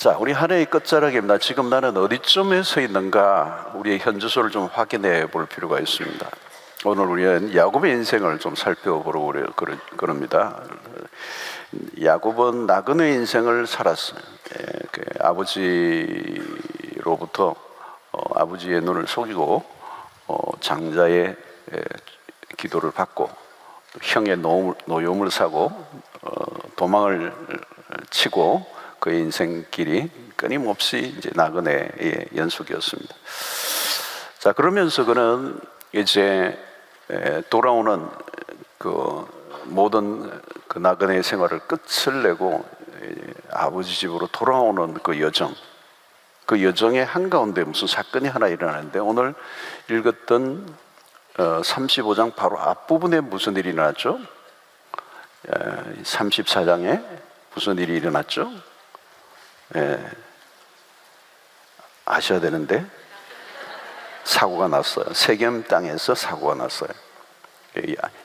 자, 우리 한 해의 끝자락입니다. 지금 나는 어디쯤에 서 있는가, 우리의 현주소를 좀 확인해 볼 필요가 있습니다. 오늘 우리는 야곱의 인생을 좀 살펴보려고 그럽니다. 야곱은 나그네 인생을 살았어요. 아버지로부터 아버지의 눈을 속이고 장자의 기도를 받고 형의 노여움을 사고 도망을 치고 그의 인생길이 끊임없이 이제 나그네의 연속이었습니다. 자, 그러면서 그는 이제 돌아오는 그 모든 그 나그네 생활을 끝을 내고 아버지 집으로 돌아오는 그 여정의 한가운데 무슨 사건이 하나 일어나는데, 오늘 읽었던 35장 바로 앞부분에 무슨 일이 일어났죠? 34장에 무슨 일이 일어났죠? 아셔야 되는데 사고가 났어요. 세겜 땅에서 사고가 났어요.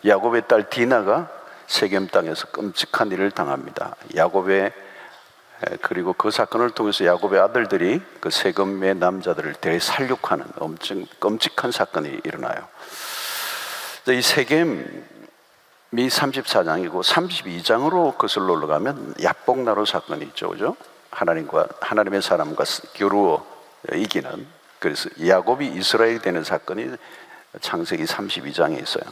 야곱의 딸 디나가 세겜 땅에서 끔찍한 일을 당합니다. 그리고 그 사건을 통해서 야곱의 아들들이 그 세겜의 남자들을 대살육하는 엄청 끔찍한 사건이 일어나요. 이 세겜이 34장이고 32장으로 거슬러 올라가면 야복나루 사건이 있죠, 그죠? 하나님의 사람과 겨루어 이기는, 그래서 야곱이 이스라엘이 되는 사건이 창세기 32장에 있어요.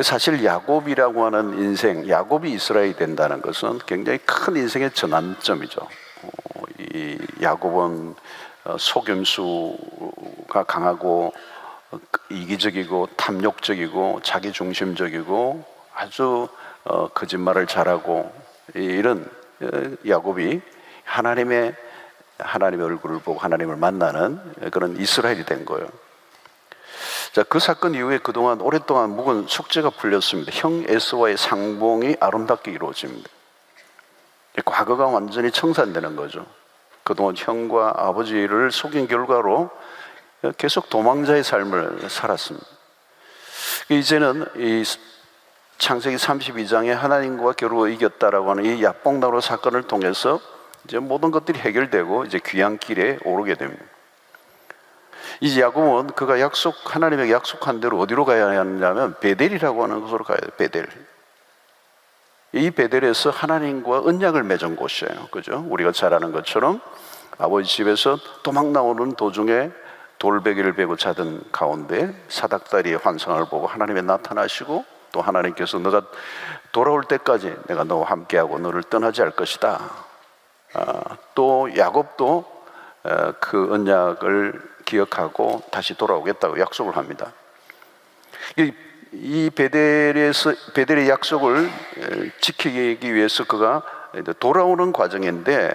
사실 야곱이라고 하는 인생, 야곱이 이스라엘이 된다는 것은 굉장히 큰 인생의 전환점이죠. 이 야곱은 속임수가 강하고 이기적이고 탐욕적이고 자기중심적이고 아주 거짓말을 잘하고, 이런 야곱이 하나님의 얼굴을 보고 하나님을 만나는 그런 이스라엘이 된 거예요. 자, 그 사건 이후에 그동안 오랫동안 묵은 숙제가 풀렸습니다. 형 에서와의 상봉이 아름답게 이루어집니다. 과거가 완전히 청산되는 거죠. 그동안 형과 아버지를 속인 결과로 계속 도망자의 삶을 살았습니다. 이제는 이 창세기 32장에 하나님과 겨루어 이겼다라고 하는 이 야복나루 사건을 통해서 이제 모든 것들이 해결되고 이제 귀한 길에 오르게 됩니다. 이제 야곱은 그가 하나님에게 약속한 대로 어디로 가야 하냐면 베델이라고 하는 곳으로 가야 돼요. 베델. 이 베델에서 하나님과 언약을 맺은 곳이에요. 그죠? 우리가 잘 아는 것처럼 아버지 집에서 도망 나오는 도중에 돌베개를 베고 자던 가운데 사닥다리의 환상을 보고 하나님이 나타나시고, 또 하나님께서 너가 돌아올 때까지 내가 너와 함께하고 너를 떠나지 않을 것이다. 또 야곱도 그 언약을 기억하고 다시 돌아오겠다고 약속을 합니다. 이 베델의 약속을 지키기 위해서 그가 돌아오는 과정인데,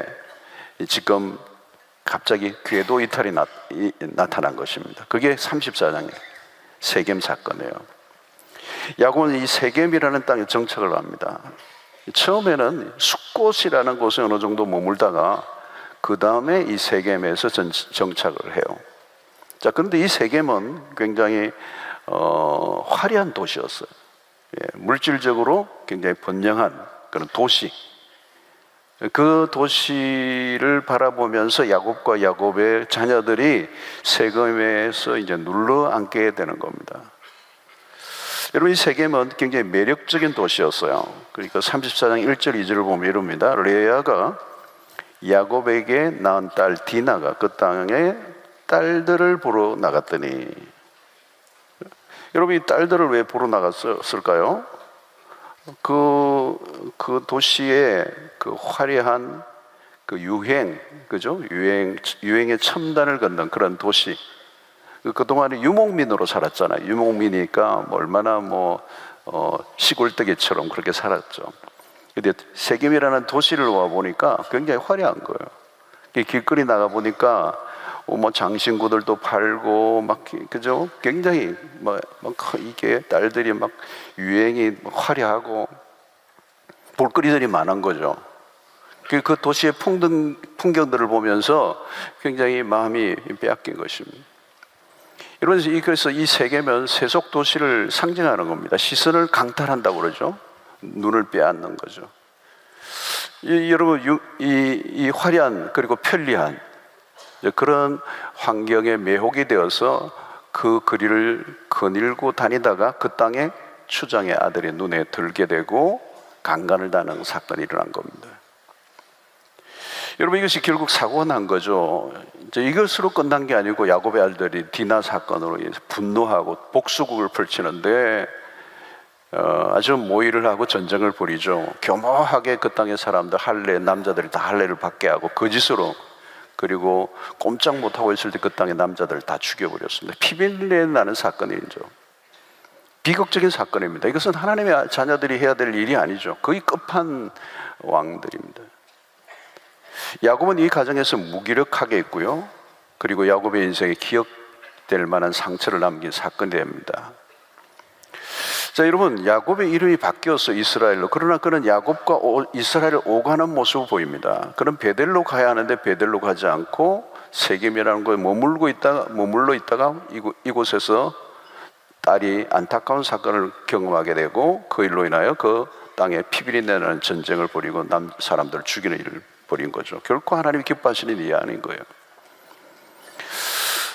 지금 갑자기 궤도 이탈이 나타난 것입니다. 그게 34장의 세겜 사건이에요. 야곱은 이 세겜이라는 땅에 정착을 합니다. 처음에는 숫곳이라는 곳에 어느 정도 머물다가 그 다음에 이 세겜에서 정착을 해요. 자, 그런데 이 세겜은 굉장히 화려한 도시였어요. 물질적으로 굉장히 번영한 그런 도시. 그 도시를 바라보면서 야곱과 야곱의 자녀들이 세겜에서 이제 눌러 앉게 되는 겁니다. 여러분, 이 세겜은 굉장히 매력적인 도시였어요. 그러니까 34장 1절 2절을 보면 이럽니다. 레아가 야곱에게 낳은 딸 디나가 그 땅에 딸들을 보러 나갔더니, 여러분, 이 딸들을 왜 보러 나갔을까요? 그 도시의 그 화려한 그 그죠? 유행의 첨단을 걷는 그런 도시. 그동안에 유목민으로 살았잖아요. 유목민이니까 얼마나 시골뜨기처럼 그렇게 살았죠. 근데 세겜이라는 도시를 와 보니까 굉장히 화려한 거예요. 길거리 나가 보니까 장신구들도 팔고 그죠? 굉장히 이게 딸들이 유행이 화려하고 볼거리들이 많은 거죠. 그 도시의 풍경들을 보면서 굉장히 마음이 빼앗긴 것입니다. 그래서 이 세계면 세속 도시를 상징하는 겁니다. 시선을 강탈한다고 그러죠. 눈을 빼앗는 거죠. 여러분, 이 화려한 그리고 편리한 그런 환경에 매혹이 되어서 그 거리를 거닐고 다니다가 그 땅에 추장의 아들의 눈에 들게 되고 강간을 당하는 사건이 일어난 겁니다. 여러분, 이것이 결국 사고가 난 거죠. 이제 이것으로 끝난 게 아니고 야곱의 아들들이 디나 사건으로 분노하고 복수국을 펼치는데 아주 모의를 하고 전쟁을 벌이죠. 교묘하게 그 땅의 사람들 할례, 남자들이 다 할례를 받게 하고 거짓으로, 그리고 꼼짝 못하고 있을 때 그 땅의 남자들을 다 죽여버렸습니다. 피비린내 나는 사건이죠. 비극적인 사건입니다. 이것은 하나님의 자녀들이 해야 될 일이 아니죠. 거의 끝판 왕들입니다. 야곱은 이 과정에서 무기력하게 있고요, 그리고 야곱의 인생에 기억될 만한 상처를 남긴 사건이 됩니다. 자, 여러분, 야곱의 이름이 바뀌었어, 이스라엘로. 그러나 그는 야곱과 이스라엘을 오가는 모습을 보입니다. 그는 베델로 가야 하는데 베델로 가지 않고 세겜이라는 곳에 머물러 있다가 이곳에서 딸이 안타까운 사건을 경험하게 되고 그 일로 인하여 그 땅에 피비린내 나는 전쟁을 벌이고 사람들을 죽이는 일을 벌인 거죠. 결코 하나님이 기뻐하시는 일이 아닌 거예요.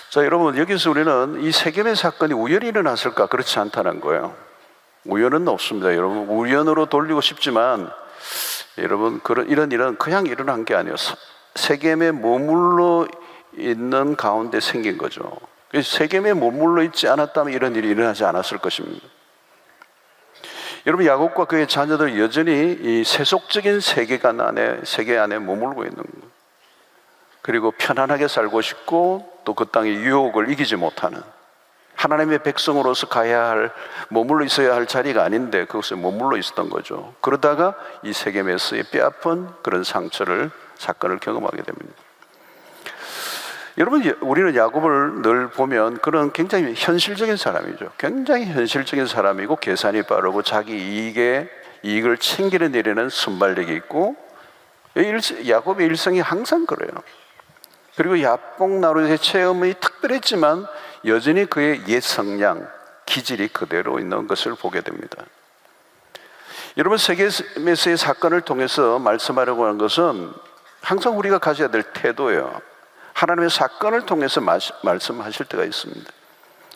자, 여러분, 여기서 우리는 이 세겜의 사건이 우연히 일어났을까? 그렇지 않다는 거예요. 우연은 없습니다. 여러분, 우연으로 돌리고 싶지만 여러분, 이런 일은 그냥 일어난 게 아니에요. 세겜에 머물러 있는 가운데 생긴 거죠. 세겜에 머물러 있지 않았다면 이런 일이 일어나지 않았을 것입니다. 여러분, 야곱과 그의 자녀들은 여전히 이 세속적인 세계 안에 머물고 있는 거예요. 그리고 편안하게 살고 싶고 또 그 땅의 유혹을 이기지 못하는, 하나님의 백성으로서 머물러 있어야 할 자리가 아닌데 그곳에 머물러 있었던 거죠. 그러다가 이 세겜에서의 뼈아픈 그런 사건을 경험하게 됩니다. 여러분, 우리는 야곱을 늘 보면 그런 굉장히 현실적인 사람이죠. 굉장히 현실적인 사람이고 계산이 빠르고 자기 이익을 챙기는 일에는 순발력이 있고, 야곱의 일생이 항상 그래요. 그리고 야복나루의 체험이 특별했지만 여전히 그의 옛 성향, 기질이 그대로 있는 것을 보게 됩니다. 여러분, 세겜에서의 사건을 통해서 말씀하려고 하는 것은 항상 우리가 가져야 될 태도예요. 하나님의 사건을 통해서 말씀하실 때가 있습니다.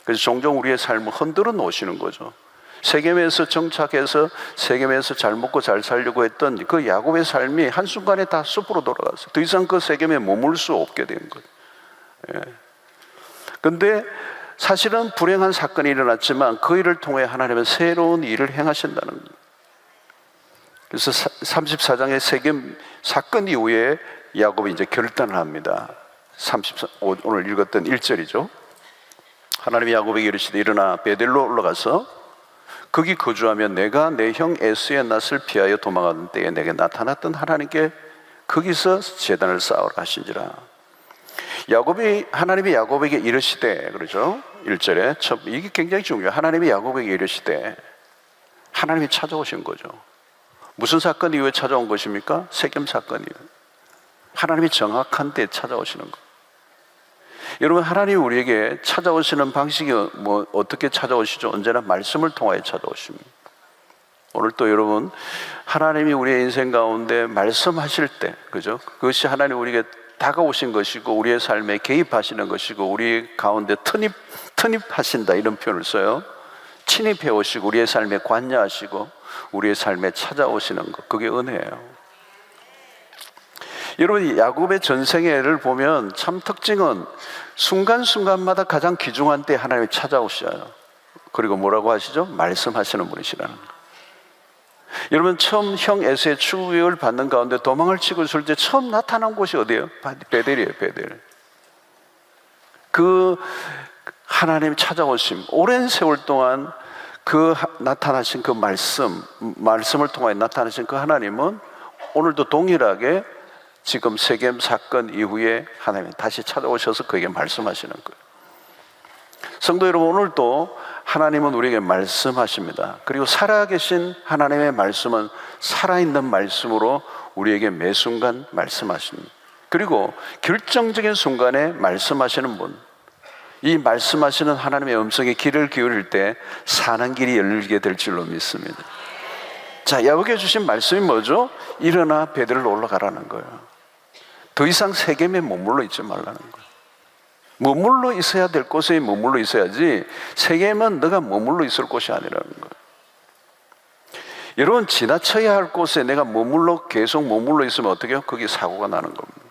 그래서 종종 우리의 삶을 흔들어 놓으시는 거죠. 세겜에서 정착해서 세겜에서 잘 먹고 잘 살려고 했던 그 야곱의 삶이 한순간에 다 숲으로 돌아갔어요. 더 이상 그 세겜에 머물 수 없게 된 거예요. 그런데 사실은 불행한 사건이 일어났지만 그 일을 통해 하나님은 새로운 일을 행하신다는 거예요. 그래서 34장의 세겜 사건 이후에 야곱이 이제 결단을 합니다. 오늘 읽었던 1절이죠. 하나님이 야곱에게 이르시되 일어나 베델로 올라가서 거기 거주하며 내가 내 형 에서의 낯을 피하여 도망하던 때에 내게 나타났던 하나님께 거기서 제단을 쌓으라 하신지라. 하나님이 야곱에게 이르시되, 그러죠, 1절에 이게 굉장히 중요해요. 하나님이 야곱에게 이르시되, 하나님이 찾아오신 거죠. 무슨 사건 이후에 찾아온 것입니까? 세겜 사건이에요. 하나님이 정확한 때에 찾아오시는 것. 여러분, 하나님이 우리에게 찾아오시는 방식이 어떻게 찾아오시죠? 언제나 말씀을 통하여 찾아오십니다. 오늘 또 여러분, 하나님이 우리의 인생 가운데 말씀하실 때, 그죠? 그것이 하나님 우리에게 다가오신 것이고 우리의 삶에 개입하시는 것이고 우리 가운데 투입하신다, 이런 표현을 써요. 침입해 오시고 우리의 삶에 관여하시고 우리의 삶에 찾아오시는 것, 그게 은혜예요. 여러분, 야곱의 전생애를 보면 참 특징은 순간순간마다 가장 귀중한 때 하나님이 찾아오셔요. 그리고 뭐라고 하시죠? 말씀하시는 분이시라는 거예요. 여러분, 처음 형 에서의 추격을 받는 가운데 도망을 치고 있을 때 처음 나타난 곳이 어디예요? 베델이에요, 베델. 그 하나님 찾아오심, 오랜 세월 동안 나타나신 그 말씀을 통해 나타나신 그 하나님은 오늘도 동일하게 지금 세겜 사건 이후에 하나님이 다시 찾아오셔서 그에게 말씀하시는 거예요. 성도 여러분, 오늘도 하나님은 우리에게 말씀하십니다. 그리고 살아계신 하나님의 말씀은 살아있는 말씀으로 우리에게 매 순간 말씀하십니다. 그리고 결정적인 순간에 말씀하시는 분, 이 말씀하시는 하나님의 음성에 귀를 기울일 때 사는 길이 열리게 될 줄로 믿습니다. 자, 야곱에게 주신 말씀이 뭐죠? 일어나 베들로 올라가라는 거예요. 더 이상 세겜에 머물러 있지 말라는 거예요. 머물러 있어야 될 곳에 머물러 있어야지 세겜은 너가 머물러 있을 곳이 아니라는 거예요. 여러분, 지나쳐야 할 곳에 내가 계속 머물러 있으면 어떻게 해요? 거기 사고가 나는 겁니다.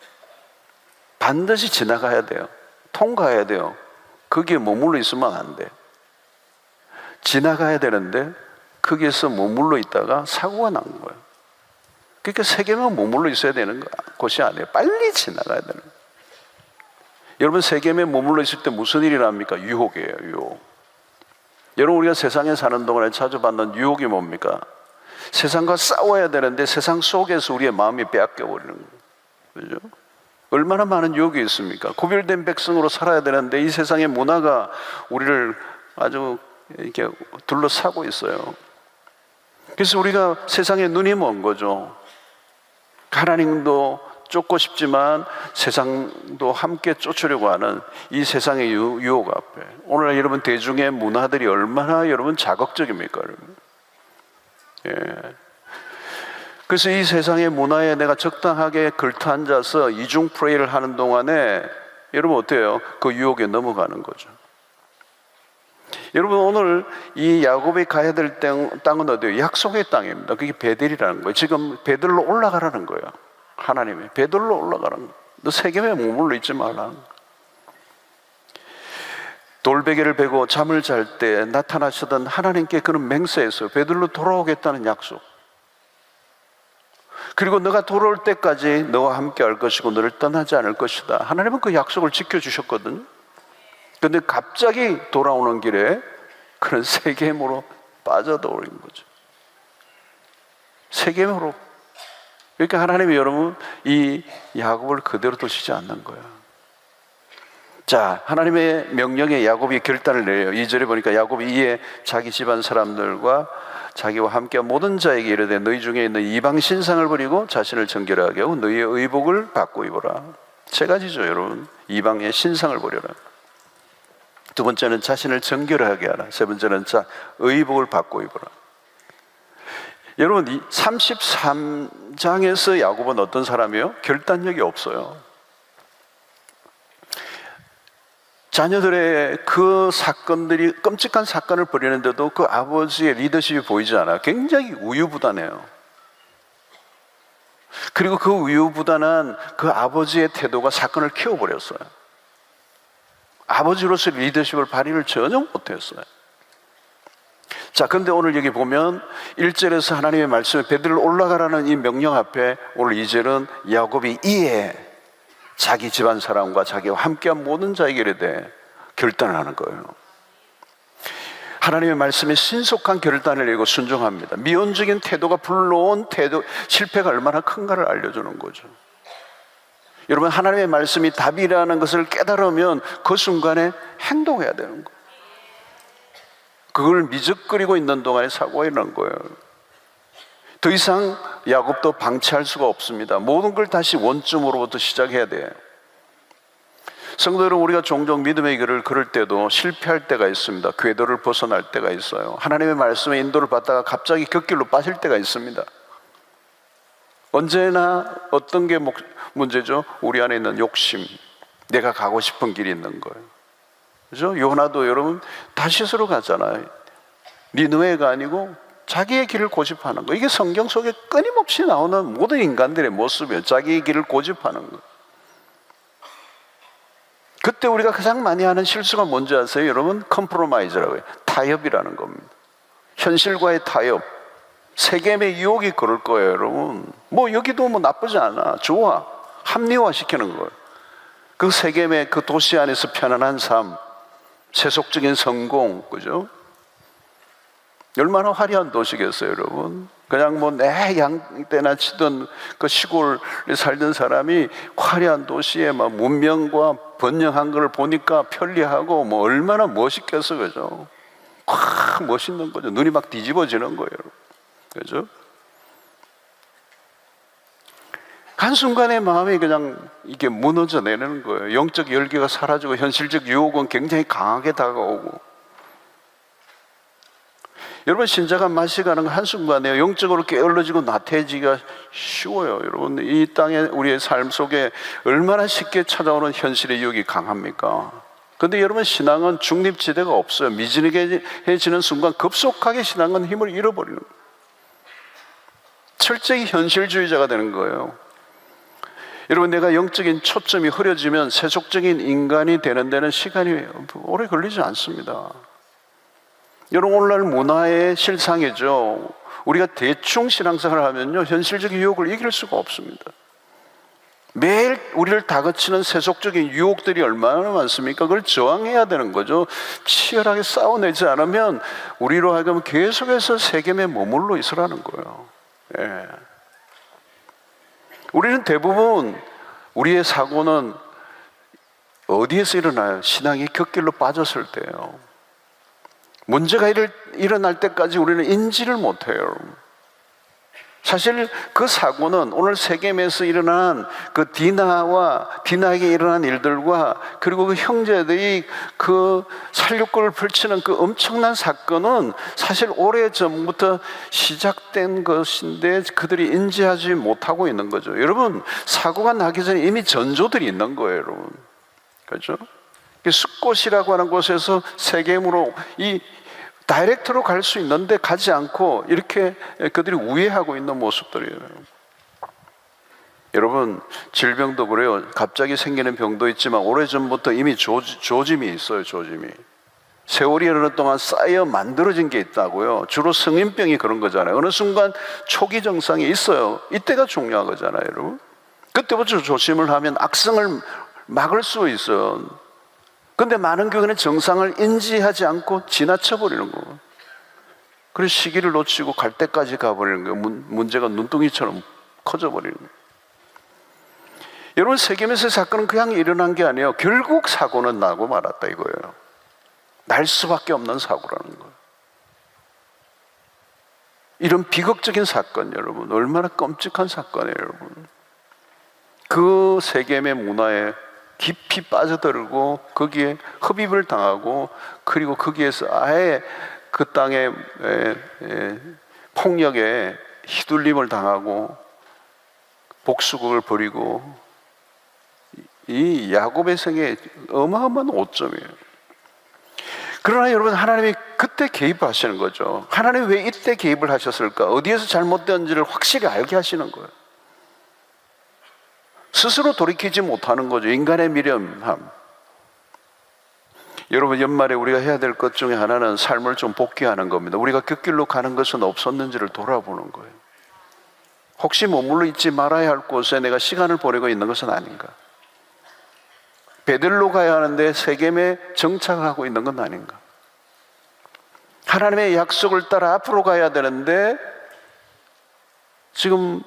반드시 지나가야 돼요. 통과해야 돼요. 거기에 머물러 있으면 안 돼. 지나가야 되는데 거기에서 머물러 있다가 사고가 난 거예요. 그러니까 세겜은 머물러 있어야 되는 곳이 아니에요. 빨리 지나가야 되는 거예요. 여러분, 세겜에 머물러 있을 때 무슨 일이 납니까? 유혹이에요, 유혹. 여러분, 우리가 세상에 사는 동안에 자주 받는 유혹이 뭡니까? 세상과 싸워야 되는데 세상 속에서 우리의 마음이 빼앗겨버리는 거예요. 그죠? 얼마나 많은 유혹이 있습니까? 구별된 백성으로 살아야 되는데 이 세상의 문화가 우리를 아주 이렇게 둘러싸고 있어요. 그래서 우리가 세상에 눈이 먼 거죠. 하나님도 쫓고 싶지만 세상도 함께 쫓으려고 하는 이 세상의 유혹 앞에 오늘날 여러분 대중의 문화들이 얼마나 여러분 자극적입니까? 여러분? 예. 그래서 이 세상의 문화에 내가 적당하게 걸터앉아서 이중 프레이를 하는 동안에 여러분 어때요? 그 유혹에 넘어가는 거죠. 여러분, 오늘 이 야곱이 가야 될 땅은 어디예요? 약속의 땅입니다. 그게 베델이라는 거예요. 지금 베델로 올라가라는 거예요. 하나님이 베델로 올라가라는 거예요. 너 세겜에 머물러 있지 말라는 거예요. 돌베개를 베고 잠을 잘 때 나타나시던 하나님께 그런 맹세했어요. 베들로 돌아오겠다는 약속. 그리고 너가 돌아올 때까지 너와 함께 할 것이고 너를 떠나지 않을 것이다. 하나님은 그 약속을 지켜주셨거든요. 그런데 갑자기 돌아오는 길에 그런 세겜으로 빠져들어버린 거죠. 세겜으로. 그러니까 하나님이 여러분 이 야곱을 그대로 두시지 않는 거예요. 자, 하나님의 명령에 야곱이 결단을 내요. 2절에 보니까 야곱이 이에 자기 집안 사람들과 자기와 함께 모든 자에게 이르되 너희 중에 있는 이방 신상을 버리고 자신을 정결하게 하고 너희의 의복을 받고 입어라. 세 가지죠, 여러분. 이방의 신상을 버려라. 두 번째는 자신을 정결하게 하라. 세 번째는 의복을 받고 입어라. 여러분, 33장에서 야곱은 어떤 사람이에요? 결단력이 없어요. 자녀들의 그 사건들이 끔찍한 사건을 벌이는데도 그 아버지의 리더십이 보이지 않아요. 굉장히 우유부단해요. 그리고 그 우유부단한 그 아버지의 태도가 사건을 키워버렸어요. 아버지로서의 리더십을 발휘를 전혀 못했어요. 자, 그런데 오늘 여기 보면 1절에서 하나님의 말씀에 베들로 올라가라는 이 명령 앞에 오늘 2절은 야곱이 이에 자기 집안 사람과 자기와 함께한 모든 자에게 이르되 결단을 하는 거예요. 하나님의 말씀에 신속한 결단을 내고 순종합니다. 미온적인 태도가 불러온 실패가 얼마나 큰가를 알려주는 거죠. 여러분, 하나님의 말씀이 답이라는 것을 깨달으면 그 순간에 행동해야 되는 거예요. 그걸 미적거리고 있는 동안에 사고가 일어난 거예요. 더 이상 야곱도 방치할 수가 없습니다. 모든 걸 다시 원점으로부터 시작해야 돼요. 성도 여러분, 우리가 종종 믿음의 길을 걸을 때도 실패할 때가 있습니다. 궤도를 벗어날 때가 있어요. 하나님의 말씀에 인도를 받다가 갑자기 곁길로 빠질 때가 있습니다. 언제나 어떤 게 문제죠? 우리 안에 있는 욕심, 내가 가고 싶은 길이 있는 거예요. 그죠? 요나도 여러분 다시스로 가잖아요. 니느웨가 아니고 자기의 길을 고집하는 거. 이게 성경 속에 끊임없이 나오는 모든 인간들의 모습이에요. 자기의 길을 고집하는 거. 그때 우리가 가장 많이 하는 실수가 뭔지 아세요? 여러분, 컴프로마이즈라고 해요. 타협이라는 겁니다. 현실과의 타협. 세겜의 유혹이 그럴 거예요, 여러분. 여기도 나쁘지 않아. 좋아. 합리화시키는 거예요. 그 세겜의 그 도시 안에서 편안한 삶, 세속적인 성공, 그죠? 얼마나 화려한 도시겠어요, 여러분? 그냥 내 양떼나 치던 그 시골에 살던 사람이 화려한 도시에 문명과 번영한 걸 보니까 편리하고 얼마나 멋있겠어, 그죠? 멋있는 거죠. 눈이 막 뒤집어지는 거예요, 그죠? 한순간에 마음이 그냥 이게 무너져 내리는 거예요. 영적 열기가 사라지고 현실적 유혹은 굉장히 강하게 다가오고. 여러분, 신자가 마시가는 한순간에 영적으로 게을러지고 나태해지기가 쉬워요. 여러분, 이 땅에 우리의 삶 속에 얼마나 쉽게 찾아오는 현실의 유혹이 강합니까? 근데 여러분, 신앙은 중립지대가 없어요. 미진해지는 순간 급속하게 신앙은 힘을 잃어버리는 거예요. 철저히 현실주의자가 되는 거예요. 여러분, 내가 영적인 초점이 흐려지면 세속적인 인간이 되는 데는 시간이 오래 걸리지 않습니다. 여러분, 오늘날 문화의 실상이죠. 우리가 대충 신앙생활을 하면요, 현실적인 유혹을 이길 수가 없습니다. 매일 우리를 다그치는 세속적인 유혹들이 얼마나 많습니까? 그걸 저항해야 되는 거죠. 치열하게 싸워내지 않으면 우리로 하여금 계속해서 세겜에 머물러 있으라는 거예요. 예. 우리는 대부분 우리의 사고는 어디에서 일어나요? 신앙이 곁길로 빠졌을 때예요. 문제가 일어날 때까지 우리는 인지를 못해요. 사실 그 사고는 오늘 세겜에서 일어난 그 디나에게 일어난 일들과, 그리고 그 형제들이 그 살육꾼을 펼치는 그 엄청난 사건은 사실 오래전부터 시작된 것인데 그들이 인지하지 못하고 있는 거죠. 여러분, 사고가 나기 전에 이미 전조들이 있는 거예요, 여러분. 그렇죠? 숫곳이라고 하는 곳에서 세겜으로 이 다이렉트로 갈 수 있는데 가지 않고 이렇게 그들이 우회하고 있는 모습들이에요. 여러분, 질병도 그래요. 갑자기 생기는 병도 있지만 오래전부터 이미 조짐이 있어요. 조짐이. 세월이 흐르는 동안 쌓여 만들어진 게 있다고요. 주로 성인병이 그런 거잖아요. 어느 순간 초기 증상이 있어요. 이때가 중요한 거잖아요, 여러분. 그때부터 조심을 하면 악성을 막을 수 있어요. 근데 많은 교회는 정상을 인지하지 않고 지나쳐 버리는 거예요. 그래서 시기를 놓치고 갈 때까지 가버리는 거예요. 문제가 눈덩이처럼 커져 버리는 거예요. 여러분, 세겜에서의 사건은 그냥 일어난 게 아니에요. 결국 사고는 나고 말았다 이거예요. 날 수밖에 없는 사고라는 거예요. 이런 비극적인 사건, 여러분, 얼마나 끔찍한 사건이에요, 여러분. 그 세겜의 문화에 깊이 빠져들고 거기에 흡입을 당하고, 그리고 거기에서 아예 그 땅의 폭력에 휘둘림을 당하고 복수국을 벌이고, 이 야곱의 생에 어마어마한 오점이에요. 그러나 여러분, 하나님이 그때 개입하시는 거죠. 하나님이 왜 이때 개입을 하셨을까? 어디에서 잘못된지를 확실히 알게 하시는 거예요. 스스로 돌이키지 못하는 거죠. 인간의 미련함. 여러분, 연말에 우리가 해야 될 것 중에 하나는 삶을 좀 복귀하는 겁니다. 우리가 곁길로 가는 것은 없었는지를 돌아보는 거예요. 혹시 머물러 있지 말아야 할 곳에 내가 시간을 보내고 있는 것은 아닌가? 베들로 가야 하는데 세겜에 정착하고 있는 건 아닌가? 하나님의 약속을 따라 앞으로 가야 되는데 지금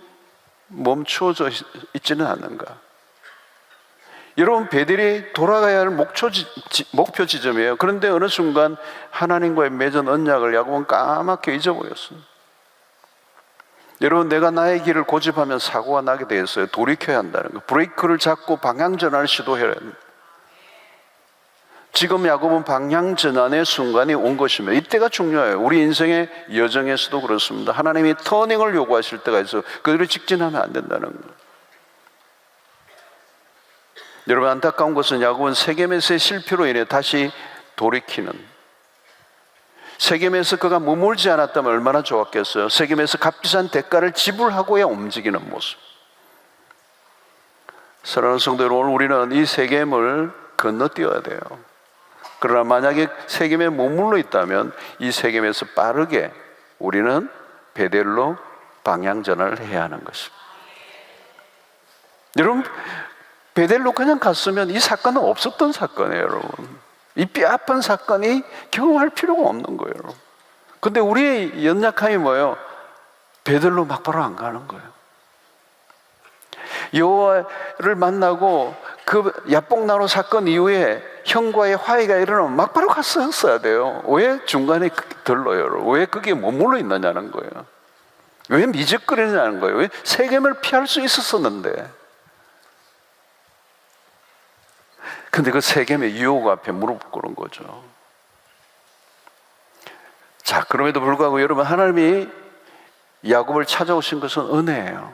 멈추어져 있지는 않는가? 여러분, 베델이 돌아가야 할 목표 지점이에요. 그런데 어느 순간 하나님과의 맺은 언약을 야곱은 까맣게 잊어버렸어요. 여러분, 내가 나의 길을 고집하면 사고가 나게 돼 있어요. 돌이켜야 한다는 거. 브레이크를 잡고 방향 전환을 시도해야 합니다. 지금 야곱은 방향 전환의 순간이 온 것입니다. 이때가 중요해요. 우리 인생의 여정에서도 그렇습니다. 하나님이 터닝을 요구하실 때가 있어요. 그대로 직진하면 안 된다는 거예요. 여러분, 안타까운 것은 야곱은 세겜에서의 실패로 인해 다시 돌이키는, 세겜에서 그가 머물지 않았다면 얼마나 좋았겠어요. 세겜에서 값비싼 대가를 지불하고야 움직이는 모습. 사랑하는 성도 여러분, 오늘 우리는 이 세겜을 건너뛰어야 돼요. 그러나 만약에 세겜에 머물러 있다면 이 세겜에서 빠르게 우리는 베델로 방향 전환을 해야 하는 것입니다. 여러분, 베델로 그냥 갔으면 이 사건은 없었던 사건이에요, 여러분. 이 뼈아픈 사건이 경험할 필요가 없는 거예요. 근데 우리의 연약함이 뭐예요? 베델로 막바로 안 가는 거예요. 여호와를 만나고 그 야복나루 사건 이후에 형과의 화해가 일어나면 막바로 갔었어야 돼요. 왜 중간에 들러요? 왜 거기에 머물러 있느냐는 거예요. 왜 미적거리느냐는 거예요. 왜 세겜을 피할 수 있었었는데. 근데 그 세겜의 유혹 앞에 무릎 꿇은 거죠. 자, 그럼에도 불구하고 여러분, 하나님이 야곱을 찾아오신 것은 은혜예요.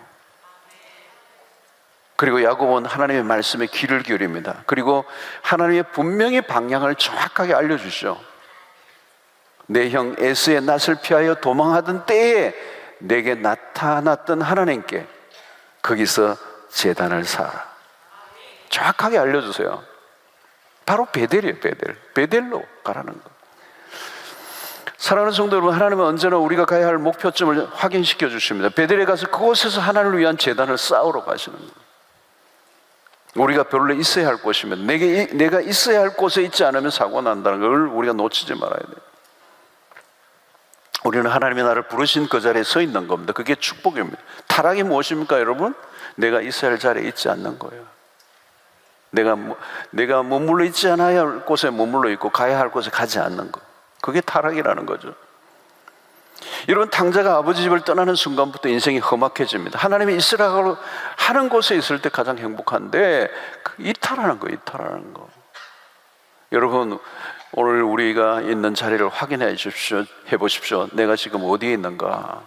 그리고 야곱은 하나님의 말씀에 귀를 기울입니다. 그리고 하나님의 분명히 방향을 정확하게 알려주시죠. 내 형 에스의 낯을 피하여 도망하던 때에 내게 나타났던 하나님께 거기서 제단을 쌓아라. 정확하게 알려주세요. 바로 베델이에요. 베델로 가라는 거. 사랑하는 성도 여러분, 하나님은 언제나 우리가 가야 할 목표점을 확인시켜 주십니다. 베델에 가서 그곳에서 하나님을 위한 제단을 쌓으러 가시는 거예요. 우리가 별로 있어야 할 곳이면, 내가 있어야 할 곳에 있지 않으면 사고 난다는 걸 우리가 놓치지 말아야 돼요. 우리는 하나님이 나를 부르신 그 자리에 서 있는 겁니다. 그게 축복입니다. 타락이 무엇입니까, 여러분? 내가 있어야 할 자리에 있지 않는 거예요. 내가 머물러 있지 않아야 할 곳에 머물러 있고 가야 할 곳에 가지 않는 거. 그게 타락이라는 거죠. 여러분, 탕자가 아버지 집을 떠나는 순간부터 인생이 험악해집니다. 하나님이 있으라고 하는 곳에 있을 때 가장 행복한데 이탈하는 거. 여러분, 오늘 우리가 있는 자리를 확인해 주십시오. 해보십시오. 내가 지금 어디에 있는가?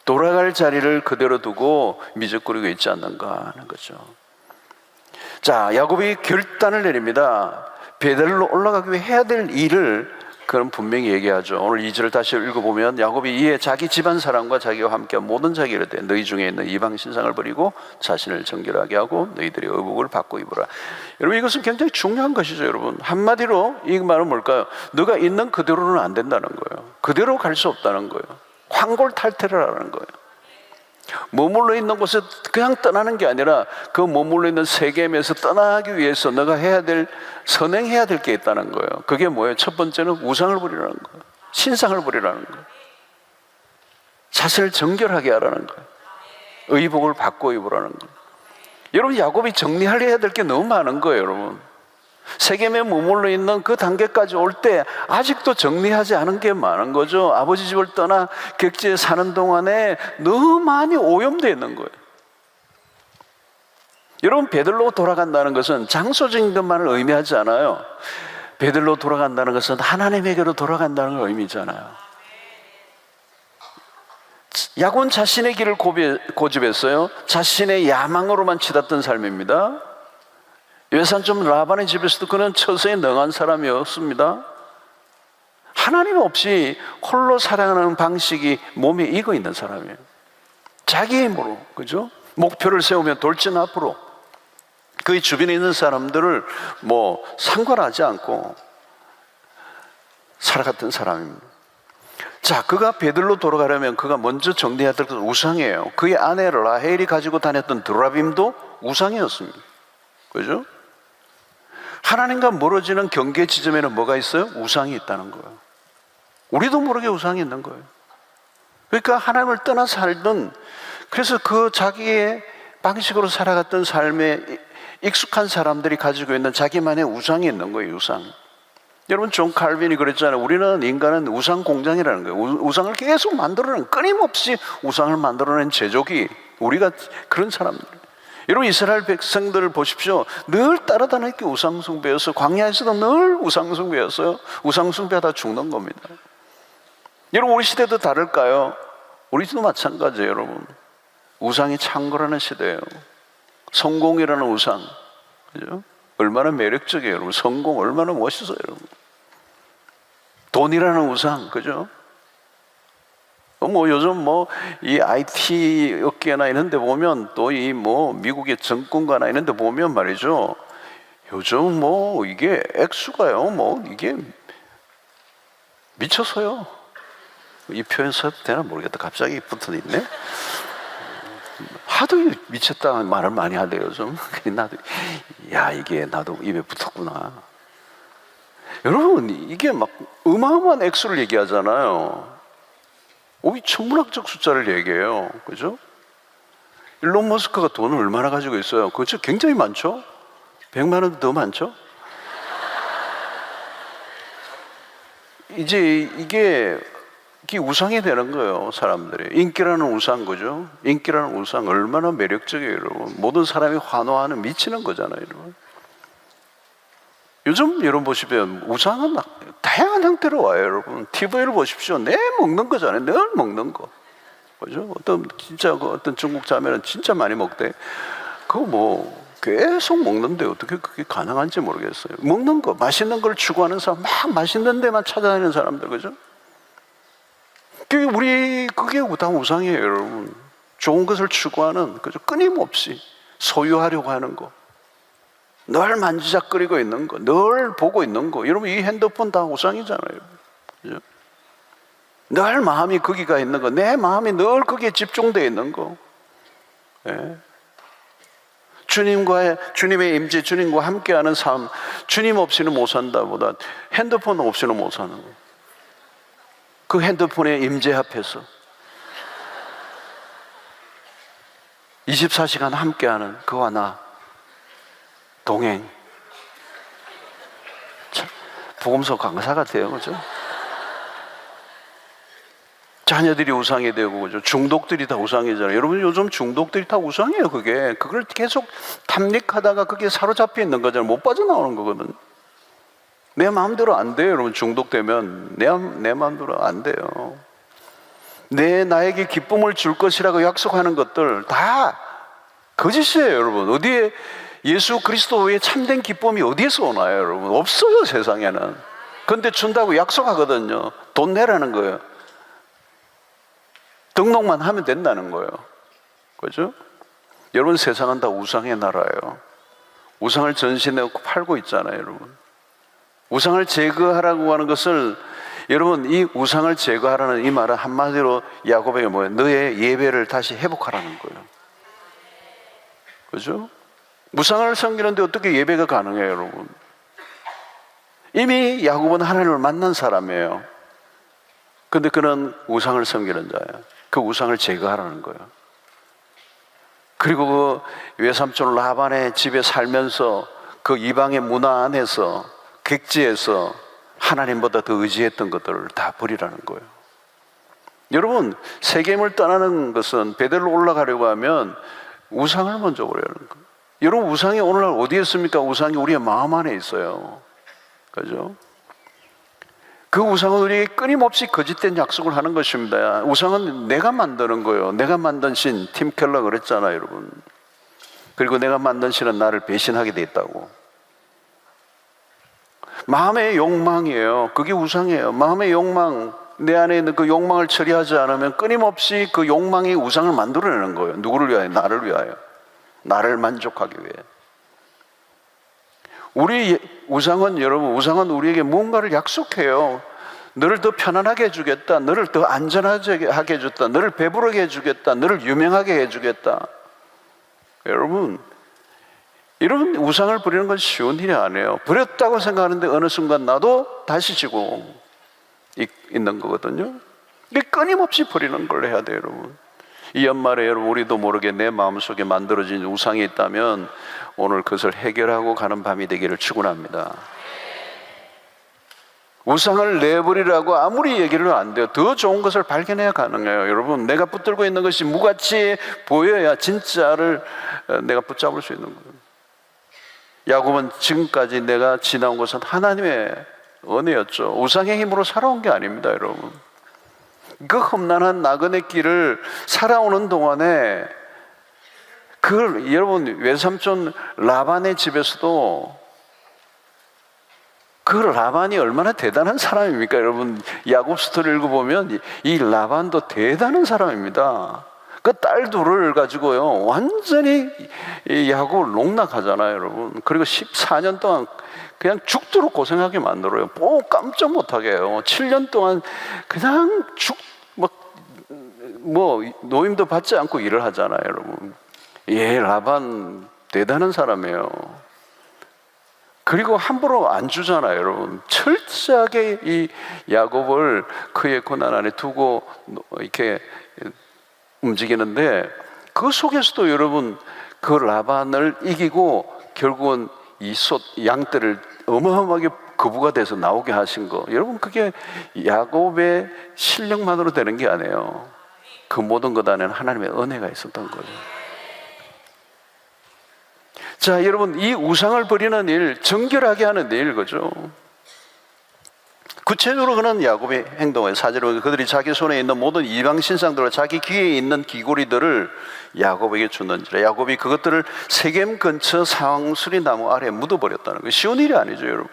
돌아갈 자리를 그대로 두고 미적거리고 있지 않는가 하는 거죠. 자, 야곱이 결단을 내립니다. 베델로 올라가기 위해 해야 될 일을 그럼 분명히 얘기하죠. 오늘 2절을 다시 읽어보면 야곱이 이에 자기 집안 사람과 자기와 함께 모든 자기를 이르되 너희 중에 있는 이방 신상을 버리고 자신을 정결하게 하고 너희들의 의복을 바꿔 입으라. 여러분, 이것은 굉장히 중요한 것이죠. 여러분, 한마디로 이 말은 뭘까요? 너가 있는 그대로는 안 된다는 거예요. 그대로 갈 수 없다는 거예요. 환골탈태를 하라는 거예요. 머물러 있는 곳에 그냥 떠나는 게 아니라 그 머물러 있는 세겜에서 떠나기 위해서 너가 해야 될, 선행해야 될 게 있다는 거예요. 그게 뭐예요? 첫 번째는 우상을 버리라는 거예요. 신상을 버리라는 거예요. 자신을 정결하게 하라는 거예요. 의복을 바꿔 입으라는 거예요. 여러분, 야곱이 정리해야 될 게 너무 많은 거예요. 여러분, 세겜에 머물러 있는 그 단계까지 올 때 아직도 정리하지 않은 게 많은 거죠. 아버지 집을 떠나 객지에 사는 동안에 너무 많이 오염되어 있는 거예요. 여러분, 베들로 돌아간다는 것은 장소적인 것만을 의미하지 않아요. 베들로 돌아간다는 것은 하나님에게로 돌아간다는 걸 의미잖아요. 야곱은 자신의 길을 고집했어요. 자신의 야망으로만 치닫던 삶입니다. 외삼촌 라반의 집에서도 그는 처세에 능한 사람이었습니다. 하나님 없이 홀로 살아가는 방식이 몸에 익어 있는 사람이에요. 자기 힘으로, 그죠? 목표를 세우면 돌진 앞으로 그의 주변에 있는 사람들을 상관하지 않고 살아갔던 사람입니다. 자, 그가 베들로 돌아가려면 그가 먼저 정리해야 될 것은 우상이에요. 그의 아내 라헬이 가지고 다녔던 드라빔도 우상이었습니다. 그죠? 하나님과 멀어지는 경계 지점에는 뭐가 있어요? 우상이 있다는 거예요. 우리도 모르게 우상이 있는 거예요. 그러니까 하나님을 떠나 살던, 그래서 그 자기의 방식으로 살아갔던 삶에 익숙한 사람들이 가지고 있는 자기만의 우상이 있는 거예요. 우상. 여러분, 존 칼빈이 그랬잖아요. 우리는 인간은 우상 공장이라는 거예요. 우상을 계속 만들어내는, 끊임없이 우상을 만들어낸 제조기, 우리가 그런 사람들. 여러분, 이스라엘 백성들을 보십시오. 늘 따라다니게 우상숭배였어요. 광야에서도 늘 우상숭배였어요. 우상숭배하다 죽는 겁니다. 여러분, 우리 시대도 다를까요? 우리도 마찬가지예요. 여러분, 우상이 창궐하는 시대예요. 성공이라는 우상, 그죠? 얼마나 매력적이에요. 여러분, 성공 얼마나 멋있어요. 여러분, 돈이라는 우상, 그죠? 요즘 이 IT 업계나 이런 데 보면, 또 미국의 정권가나 이런 데 보면 말이죠. 요즘 이게 액수가요. 이게 미쳐서요. 이 표현 써도 되나 모르겠다. 갑자기 붙어 있네. 하도 미쳤다는 말을 많이 하대요, 요즘. 나도, 이게 나도 입에 붙었구나. 여러분, 이게 막 어마어마한 액수를 얘기하잖아요. 천문학적 숫자를 얘기해요. 그죠? 일론 머스크가 돈을 얼마나 가지고 있어요? 그죠? 굉장히 많죠? 100만 원도 더 많죠? 이제 이게 우상이 되는 거예요, 사람들이. 인기라는 우상, 그죠? 인기라는 우상 얼마나 매력적이에요, 여러분. 모든 사람이 환호하는, 미치는 거잖아요, 여러분. 요즘 여러분 보시면 우상은 다양한 형태로 와요, 여러분. TV를 보십시오. 내 먹는 거잖아요. 늘 먹는 거. 그죠? 어떤 중국 자매는 진짜 많이 먹대. 그거 뭐 계속 먹는데 어떻게 그게 가능한지 모르겠어요. 먹는 거, 맛있는 걸 추구하는 사람, 막 맛있는 데만 찾아다니는 사람들, 그죠? 그게 다 우상이에요, 여러분. 좋은 것을 추구하는, 그죠? 끊임없이 소유하려고 하는 거, 늘 만지작거리고 있는 거, 늘 보고 있는 거. 여러분, 이 핸드폰 다 우상이잖아요, 그죠? 늘 마음이 거기가 있는 거, 내 마음이 늘 거기에 집중되어 있는 거. 예. 주님의 임재, 주님과 함께하는 삶, 주님 없이는 못 산다보다 핸드폰 없이는 못 사는 거. 그 핸드폰의 임재 앞에서 24시간 함께하는 그와 나 동행. 참, 복음서 강사 같아요, 그죠? 자녀들이 우상이 되고, 그죠? 중독들이 다 우상이잖아요. 여러분, 요즘 중독들이 다 우상이에요, 그게. 그걸 계속 탐닉하다가 그게 사로잡혀 있는 거잖아요. 못 빠져나오는 거거든. 내 마음대로 안 돼요, 여러분. 중독되면 내 마음대로 안 돼요. 나에게 기쁨을 줄 것이라고 약속하는 것들 다 거짓이에요, 여러분. 어디에 예수 그리스도 외에 참된 기쁨이 어디에서 오나요, 여러분? 없어요, 세상에는. 근데 준다고 약속하거든요. 돈 내라는 거예요. 등록만 하면 된다는 거예요. 그죠? 여러분, 세상은 다 우상의 나라예요. 우상을 전시해놓고 팔고 있잖아요, 여러분. 우상을 제거하라고 하는 것을, 여러분, 이 우상을 제거하라는 이 말은 한마디로 야곱에게 뭐예요? 너의 예배를 다시 회복하라는 거예요. 그죠? 우상을 섬기는데 어떻게 예배가 가능해요, 여러분? 이미 야곱은 하나님을 만난 사람이에요. 근데 그는 우상을 섬기는 자예요. 그 우상을 제거하라는 거예요. 그리고 그 외삼촌 라반의 집에 살면서 그 이방의 문화 안에서, 객지에서 하나님보다 더 의지했던 것들을 다 버리라는 거예요. 여러분, 세겜을 떠나는 것은, 베델로 올라가려고 하면 우상을 먼저 버리라는 거예요. 여러분, 우상이 오늘날 어디에 있습니까? 우상이 우리의 마음 안에 있어요. 그죠? 그 우상은 우리에게 끊임없이 거짓된 약속을 하는 것입니다. 우상은 내가 만드는 거예요. 내가 만든 신, 팀 켈러 그랬잖아요, 여러분. 그리고 내가 만든 신은 나를 배신하게 돼 있다고. 마음의 욕망이에요. 그게 우상이에요. 마음의 욕망, 내 안에 있는 그 욕망을 처리하지 않으면 끊임없이 그 욕망이 우상을 만들어내는 거예요. 누구를 위하여? 나를 위하여. 나를 만족하기 위해. 여러분, 우상은 우리에게 무언가를 약속해요. 너를 더 편안하게 해주겠다. 너를 더 안전하게 해주겠다. 너를 배부르게 해주겠다. 너를 유명하게 해주겠다. 여러분, 우상을 버리는 건 쉬운 일이 아니에요. 버렸다고 생각하는데 어느 순간 나도 다시 지고 있는 거거든요. 이게 끊임없이 버리는 걸 해야 돼요, 여러분. 이 연말에 여러분, 우리도 모르게 내 마음속에 만들어진 우상이 있다면 오늘 그것을 해결하고 가는 밤이 되기를 축원합니다. 우상을 내버리라고 아무리 얘기를 안 돼요. 더 좋은 것을 발견해야 가능해요. 여러분, 내가 붙들고 있는 것이 무같이 보여야 진짜를 내가 붙잡을 수 있는 거예요. 야곱은 지금까지 내가 지나온 것은 하나님의 은혜였죠. 우상의 힘으로 살아온 게 아닙니다, 여러분. 그 험난한 나그네 길을 살아오는 동안에 여러분, 외삼촌 라반의 집에서도 그 라반이 얼마나 대단한 사람입니까? 여러분, 야곱 스토리 읽어보면 이 라반도 대단한 사람입니다. 그 딸 둘을 가지고요, 완전히 야곱을 농락하잖아요, 여러분. 그리고 14년 동안 그냥 죽도록 고생하게 만들어요. 깜짝 못하게 해요. 7년 동안 그냥 노임도 받지 않고 일을 하잖아요, 여러분. 라반 대단한 사람이에요. 그리고 함부로 안 주잖아요, 여러분. 철저하게 이 야곱을 그의 고난 안에 두고 이렇게 움직이는데, 그 속에서도 여러분, 그 라반을 이기고 결국은 이 양떼를 어마어마하게 거부가 돼서 나오게 하신 거, 여러분, 그게 야곱의 실력만으로 되는 게 아니에요. 그 모든 것 안에는 하나님의 은혜가 있었던 거죠. 자, 여러분, 이 우상을 버리는 일, 정결하게 하는 일, 그죠? 구체적으로 그는 야곱의 행동을 사제로 그들이 자기 손에 있는 모든 이방 신상들과 자기 귀에 있는 귀고리들을 야곱에게 줬는지라. 야곱이 그것들을 세겜 근처 상수리 나무 아래에 묻어버렸다는 거예요. 쉬운 일이 아니죠, 여러분.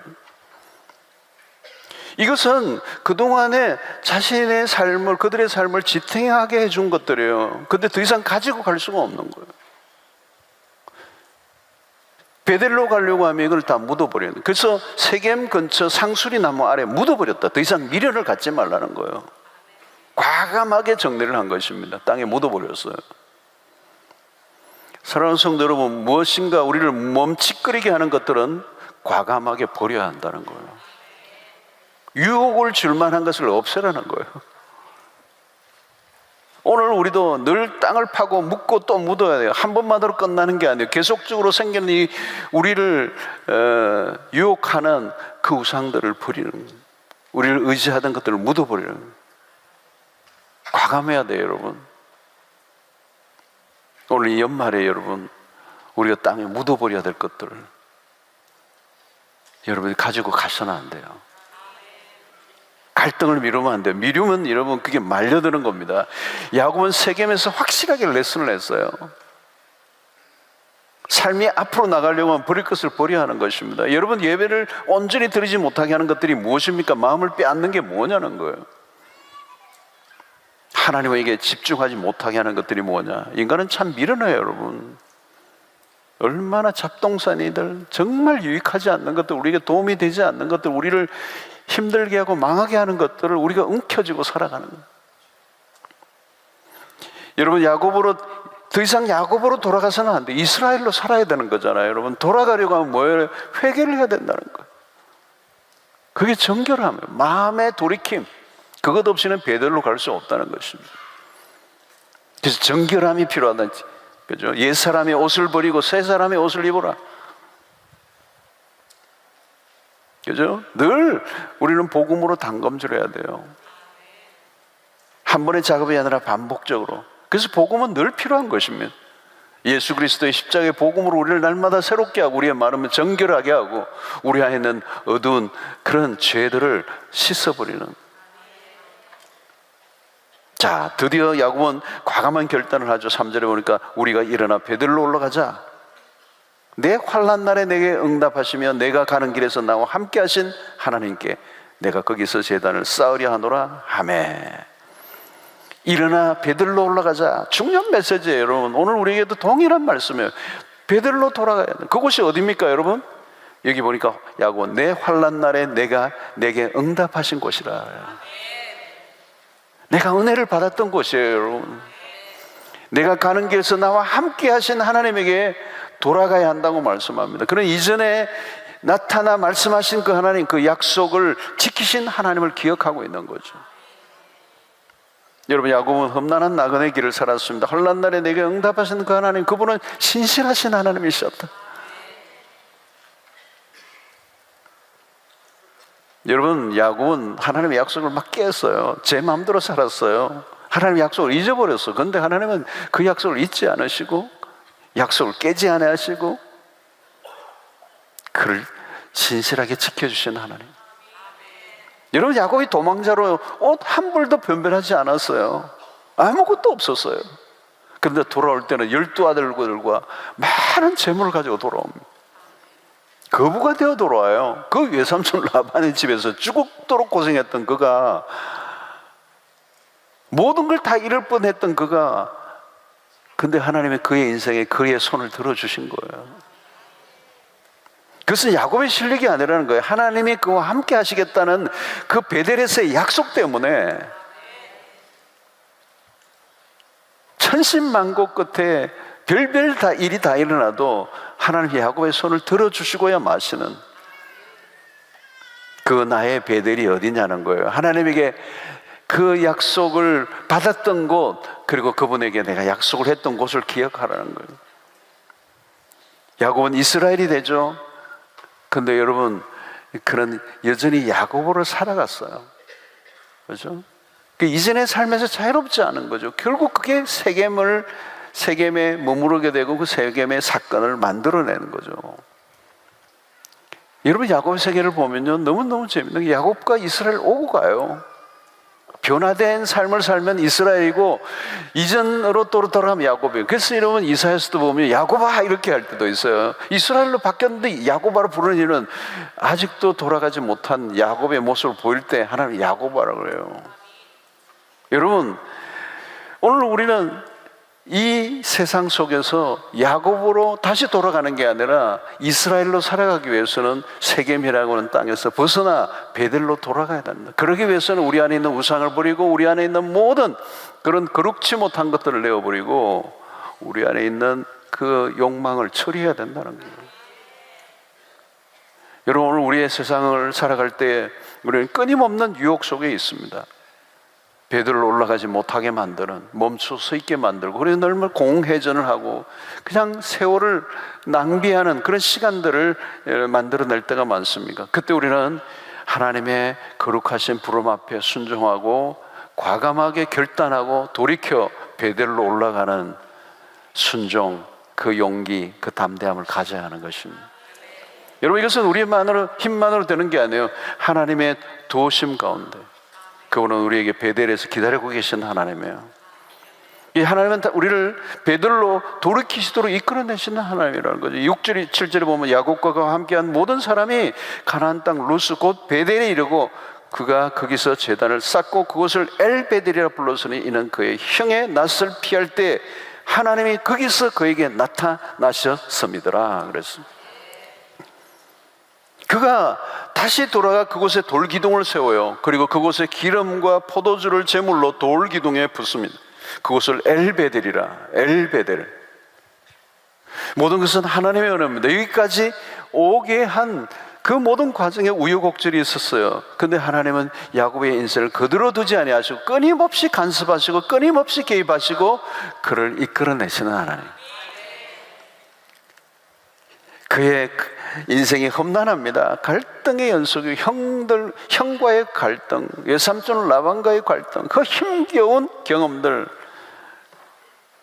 이것은 그동안에 자신의 삶을, 그들의 삶을 지탱하게 해준 것들이에요. 근데 더 이상 가지고 갈 수가 없는 거예요. 베델로 가려고 하면 이걸 다 묻어버려요. 그래서 세겜 근처 상수리 나무 아래 묻어버렸다. 더 이상 미련을 갖지 말라는 거예요. 과감하게 정리를 한 것입니다. 땅에 묻어버렸어요. 사랑하는 성도 여러분, 무엇인가 우리를 멈칫거리게 하는 것들은 과감하게 버려야 한다는 거예요. 유혹을 줄 만한 것을 없애라는 거예요. 오늘 우리도 늘 땅을 파고 묻고 또 묻어야 돼요. 한 번만으로 끝나는 게 아니에요. 계속적으로 생기는 이 우리를 유혹하는 그 우상들을 버리는, 우리를 의지하던 것들을 묻어버리는, 과감해야 돼요, 여러분. 오늘 이 연말에 여러분, 우리가 땅에 묻어버려야 될 것들을 여러분이 가지고 가서는 안 돼요. 갈등을 미루면 안 돼요. 미루면 여러분 그게 말려드는 겁니다. 야곱은 세겜에서 확실하게 레슨을 했어요. 삶이 앞으로 나가려고 하면 버릴 것을 버려야 하는 것입니다. 여러분, 예배를 온전히 드리지 못하게 하는 것들이 무엇입니까? 마음을 빼앗는 게 뭐냐는 거예요. 하나님에게 집중하지 못하게 하는 것들이 뭐냐? 인간은 참 미련해요, 여러분. 얼마나 잡동사니들, 정말 유익하지 않는 것들, 우리에게 도움이 되지 않는 것들, 우리를 힘들게 하고 망하게 하는 것들을 우리가 움켜쥐고 살아가는 거예요. 여러분, 야곱으로 더 이상 야곱으로 돌아가서는 안 돼. 이스라엘로 살아야 되는 거잖아요. 여러분, 돌아가려고 하면 뭐예요? 회개를 해야 된다는 거예요. 그게 정결함이에요. 마음의 돌이킴. 그것 없이는 베델로 갈 수 없다는 것입니다. 그래서 정결함이 필요하다. 그죠? 옛 사람의 옷을 버리고 새 사람의 옷을 입어라. 그죠? 늘 우리는 복음으로 단검질해야 돼요. 한 번의 작업이 아니라 반복적으로. 그래서 복음은 늘 필요한 것입니다. 예수 그리스도의 십자가의 복음으로 우리를 날마다 새롭게 하고 우리의 마음을 정결하게 하고 우리 안에 있는 어두운 그런 죄들을 씻어버리는. 자, 드디어 야곱은 과감한 결단을 하죠. 3절에 보니까 우리가 일어나 베들로 올라가자. 내 환난 날에 내게 응답하시며 내가 가는 길에서 나와 함께 하신 하나님께 내가 거기서 제단을 쌓으려 하노라 하매. 일어나 베들로 올라가자. 중요한 메시지예요, 여러분. 오늘 우리에게도 동일한 말씀이에요. 베들로 돌아가야 돼. 그곳이 어디입니까, 여러분? 여기 보니까 야곱은 내 환난 날에 내가 내게 응답하신 곳이라. 내가 은혜를 받았던 곳이에요, 여러분. 내가 가는 길에서 나와 함께 하신 하나님에게 돌아가야 한다고 말씀합니다. 그런 이전에 나타나 말씀하신 그 하나님, 그 약속을 지키신 하나님을 기억하고 있는 거죠. 여러분, 야곱은 험난한 나그네 길을 살았습니다. 환난 날에 내게 응답하신 그 하나님, 그분은 신실하신 하나님이셨다. 여러분, 야곱은 하나님의 약속을 막 깼어요. 제 마음대로 살았어요. 하나님의 약속을 잊어버렸어. 그런데 하나님은 그 약속을 잊지 않으시고 약속을 깨지 않으시고 그를 신실하게 지켜주신 하나님. 여러분, 야곱이 도망자로 옷 한 벌도 변변하지 않았어요. 아무것도 없었어요. 그런데 돌아올 때는 12아들들과 많은 재물을 가지고 돌아옵니다. 거부가 되어 돌아와요. 그 외삼촌 라반의 집에서 죽도록 고생했던 그가, 모든 걸 다 잃을 뻔했던 그가, 근데 하나님의 그의 인생에 그의 손을 들어주신 거예요. 그것은 야곱의 실력이 아니라는 거예요. 하나님이 그와 함께 하시겠다는 그 베델에서의 약속 때문에 천신만고 끝에 별별 다 일이 다 일어나도 하나님이 야곱의 손을 들어주시고야 마시는 그 나의 베델이 어디냐는 거예요. 하나님에게 그 약속을 받았던 곳, 그리고 그분에게 내가 약속을 했던 곳을 기억하라는 거예요. 야곱은 이스라엘이 되죠. 근데 여러분, 그런 여전히 야곱으로 살아갔어요. 그렇죠? 그 이전의 삶에서 자유롭지 않은 거죠. 결국 그게 세겜에 머무르게 되고 그 세겜의 사건을 만들어내는 거죠. 여러분 야곱의 세계를 보면요 너무너무 재밌는 게 야곱과 이스라엘 오고 가요. 변화된 삶을 살면 이스라엘이고 이전으로 또 돌아가면 야곱이에요. 그래서 여러분 이사야서도 보면 야곱아 이렇게 할 때도 있어요. 이스라엘로 바뀌었는데 야곱아로 부르는 이유는 아직도 돌아가지 못한 야곱의 모습을 보일 때 하나님 야곱아라고 그래요. 여러분 오늘 우리는 이 세상 속에서 야곱으로 다시 돌아가는 게 아니라 이스라엘로 살아가기 위해서는 세겜이라고 하는 땅에서 벗어나 베델로 돌아가야 됩니다. 그러기 위해서는 우리 안에 있는 우상을 버리고 우리 안에 있는 모든 그런 거룩지 못한 것들을 내어버리고 우리 안에 있는 그 욕망을 처리해야 된다는 거예요. 여러분 오늘 우리의 세상을 살아갈 때 우리는 끊임없는 유혹 속에 있습니다. 베드로를 올라가지 못하게 만드는, 멈춰 서 있게 만들고, 그래서 늘 공회전을 하고 그냥 세월을 낭비하는 그런 시간들을 만들어낼 때가 많습니까? 그때 우리는 하나님의 거룩하신 부름 앞에 순종하고 과감하게 결단하고 돌이켜 베델로 올라가는 순종, 그 용기, 그 담대함을 가져야 하는 것입니다. 여러분 이것은 우리만으로 힘만으로 되는 게 아니에요. 하나님의 도우심 가운데 그분은 우리에게 베델에서 기다리고 계신 하나님이에요. 이 하나님은 우리를 베델로 돌이키시도록 이끌어내시는 하나님이라는 거죠. 6절, 7절에 보면 야곱과 그와 함께한 모든 사람이 가나안 땅 루스 곧 베델에 이르고 그가 거기서 제단을 쌓고 그곳을 엘베델이라 불렀으니 이는 그의 형의 낯을 피할 때 하나님이 거기서 그에게 나타나셨음이더라 그랬습니다. 그가 다시 돌아가 그곳에 돌기둥을 세워요. 그리고 그곳에 기름과 포도주를 제물로 돌기둥에 붓습니다. 그곳을 엘베델이라, 엘베델. 모든 것은 하나님의 은혜입니다. 여기까지 오게 한 그 모든 과정에 우여곡절이 있었어요. 근데 하나님은 야곱의 인생을 그대로 두지 아니하시고 끊임없이 간섭하시고 끊임없이 개입하시고 그를 이끌어내시는 하나님. 그의 인생이 험난합니다. 갈등의 연속이 형과의 갈등, 외삼촌 라반과의 갈등, 그 힘겨운 경험들.